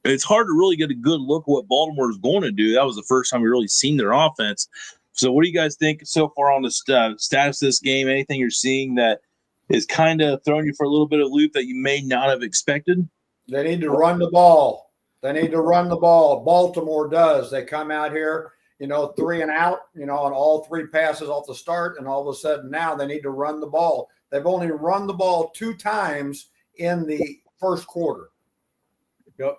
it's hard to really get a good look at what Baltimore is going to do. That was the first time we really seen their offense. So what do you guys think so far on the status of this game? Anything you're seeing that is kind of throwing you for a little bit of loop that you may not have expected? They need to run the ball. Baltimore does. They come out here, 3 and out, on all 3 passes off the start, and all of a sudden now they need to run the ball. They've only run the ball 2 times in the first quarter. Yep.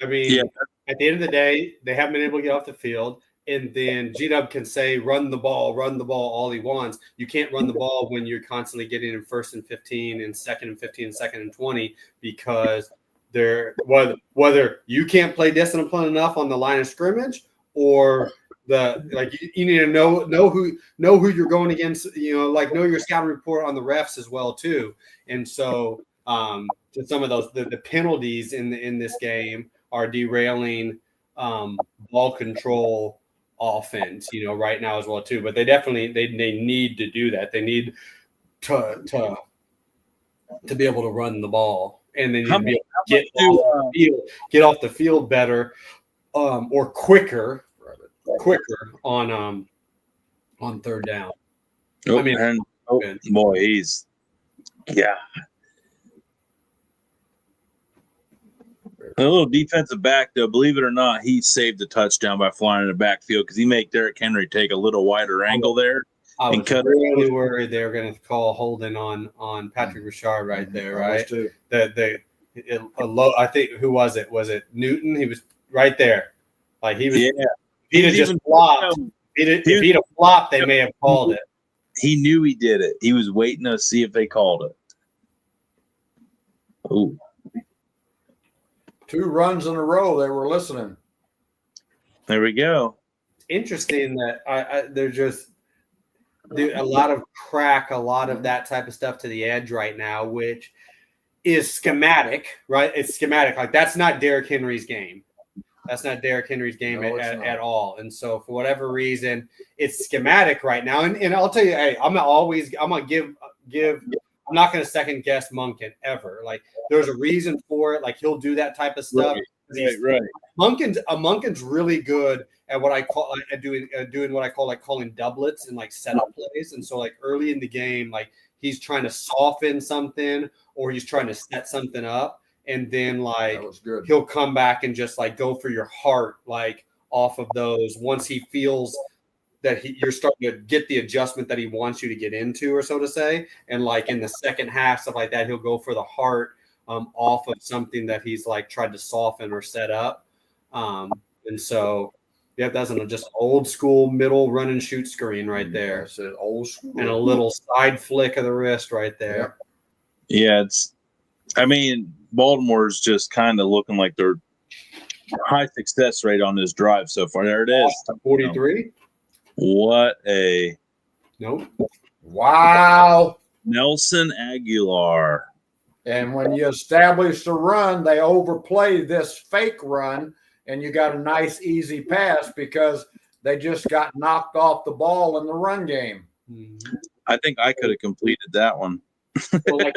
I mean, At the end of the day, they haven't been able to get off the field. And then G-Dub can say, run the ball all he wants. You can't run the ball when you're constantly getting in 1st and 15 and 2nd and 15 and 2nd and 20 because they're whether you can't play discipline enough on the line of scrimmage or you need to know who you're going against, know your scouting report on the refs as well too. And so some of those the penalties in this game are derailing ball control offense, right now as well too. But they definitely they need to do that. They need to be able to run the ball, and then you get off the field better or quicker on 3rd down. Boy, he's a little defensive back, though, believe it or not, he saved the touchdown by flying in the backfield because he made Derrick Henry take a little wider angle there. I was really worried they were going to call holding on Patrick Ricard right there, right? I think, who was it? Was it Newton? He was right there. Like he was. Yeah. He'd have just flopped. If he'd have flopped, they may have called it. He knew he did it. He was waiting to see if they called it. Ooh. 2 runs in a row. They were listening. There we go. Interesting that they're just a lot of crack, a lot of that type of stuff to the edge right now, which is schematic, right? It's schematic. Like that's not Derrick Henry's game. That's not Derrick Henry's game at all. And so for whatever reason, it's schematic right now. And I'll tell you, hey, I'm not going to second guess Monken ever. Like there's a reason for it. Like he'll do that type of stuff. Right. Monken's really good at what I call doing what I call like calling doublets and like setup plays. And so like early in the game, like he's trying to soften something or he's trying to set something up. And then like he'll come back and just like go for your heart, like off of those once he feels that you're starting to get the adjustment that he wants you to get into, or so to say. And like in the second half, stuff like that, he'll go for the heart off of something that he's like tried to soften or set up. And so, that's just old school middle run and shoot screen right there. It's an old school. And a little side flick of the wrist right there. Yeah, Baltimore's just kind of looking like they're high success rate on this drive so far. There it is. 43. What a wow. Nelson Aguilar. And when you establish the run, they overplay this fake run, and you got a nice, easy pass because they just got knocked off the ball in the run game. I think I could have completed that one. So like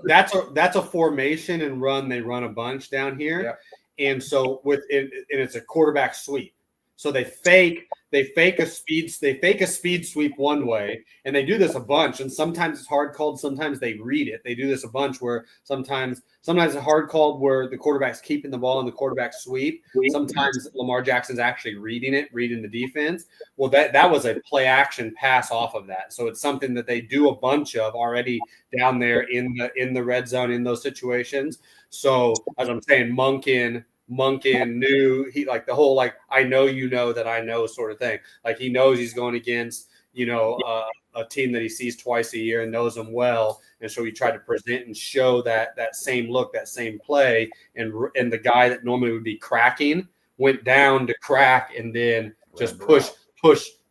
that's a formation and run. They run a bunch down here, and so and it's a quarterback sweep. So they fake they fake a speed sweep one way, and they do this a bunch. And sometimes it's hard called, sometimes they read it. They do this a bunch where sometimes it's hard called where the quarterback's keeping the ball and the quarterback sweep. Sometimes Lamar Jackson's actually reading the defense. Well, that was a play action pass off of that. So it's something that they do a bunch of already down there in the red zone in those situations. So as I'm saying, Monken knew he like the whole like I know that I know sort of thing. Like he knows he's going against a team that he sees twice a year and knows them well, and so he tried to present and show that same look, that same play, and the guy that normally would be cracking went down to crack and then just push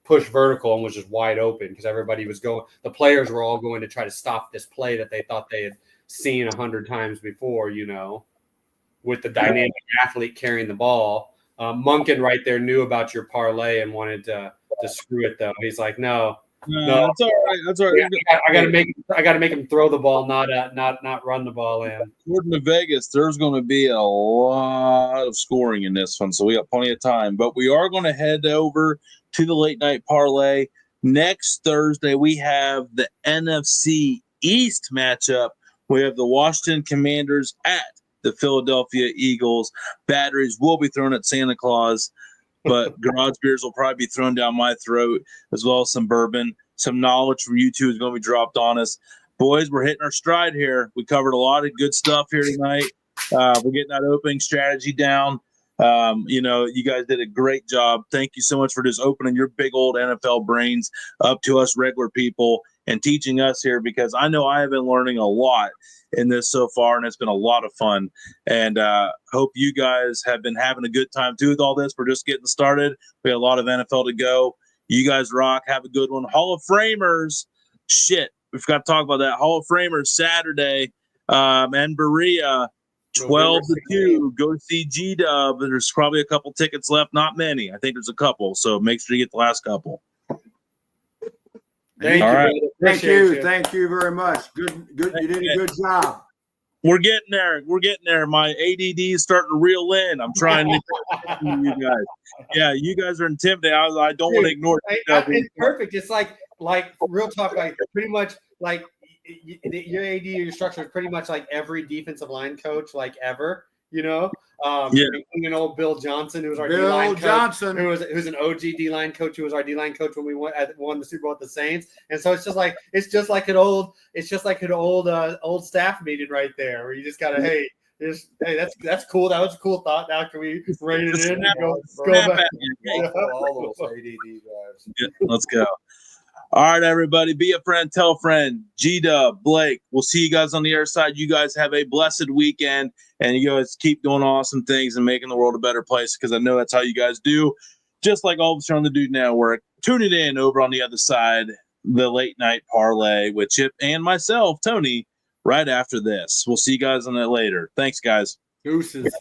vertical and was just wide open because everybody was going. The players were all going to try to stop this play that they thought they had seen 100 times before, with the dynamic athlete carrying the ball. Monken right there knew about your parlay and wanted to screw it though. He's like, no, that's all right. That's all right. I got to make him throw the ball, not run the ball in. According to Vegas, there's going to be a lot of scoring in this one, so we got plenty of time. But we are going to head over to the late night parlay next Thursday. We have the NFC East matchup. We have the Washington Commanders at the Philadelphia Eagles. Batteries will be thrown at Santa Claus, but garage beers will probably be thrown down my throat, as well as some bourbon. Some knowledge from you two is going to be dropped on us. Boys, we're hitting our stride here. We covered a lot of good stuff here tonight. We're getting that opening strategy down. You guys did a great job. Thank you so much for just opening your big old NFL brains up to us regular people and teaching us here, because I know I have been learning a lot in this so far, and it's been a lot of fun. And hope you guys have been having a good time too with all this. We're just getting started. We have a lot of NFL to go. You guys rock. Have a good one. Hall of Framers. Shit, we forgot to talk about that. Hall of Framers Saturday. And Berea, 12-2. Go see G-Dub. There's probably a couple tickets left. Not many. I think there's a couple. So make sure you get the last couple. Thank you. Thank you very much. Good. You did a good job. We're getting there. My ADD is starting to reel in. I'm trying to you guys. Yeah, you guys are intimidating. I don't want to ignore it. It's perfect. It's like real talk, like pretty much like your AD, your structure is pretty much like every defensive line coach like ever. Including old Bill Johnson, who was our D-line coach, who's an OG D-line coach, who was our D-line coach when we won the Super Bowl with the Saints. And so it's just like an old staff meeting right there, where you just gotta hey, that's cool. That was a cool thought. Now can we rein it in and go back? All those ADD guys. Yeah, let's go. All right, everybody. Be a friend, tell a friend. G-Dub, Blake, we'll see you guys on the other side. You guys have a blessed weekend, and you guys keep doing awesome things and making the world a better place, because I know that's how you guys do. Just like all of us here on the Dude Network. Tune it in over on the other side, the late night parlay with Chip and myself, Tony, right after this. We'll see you guys on that later. Thanks, guys. Deuces.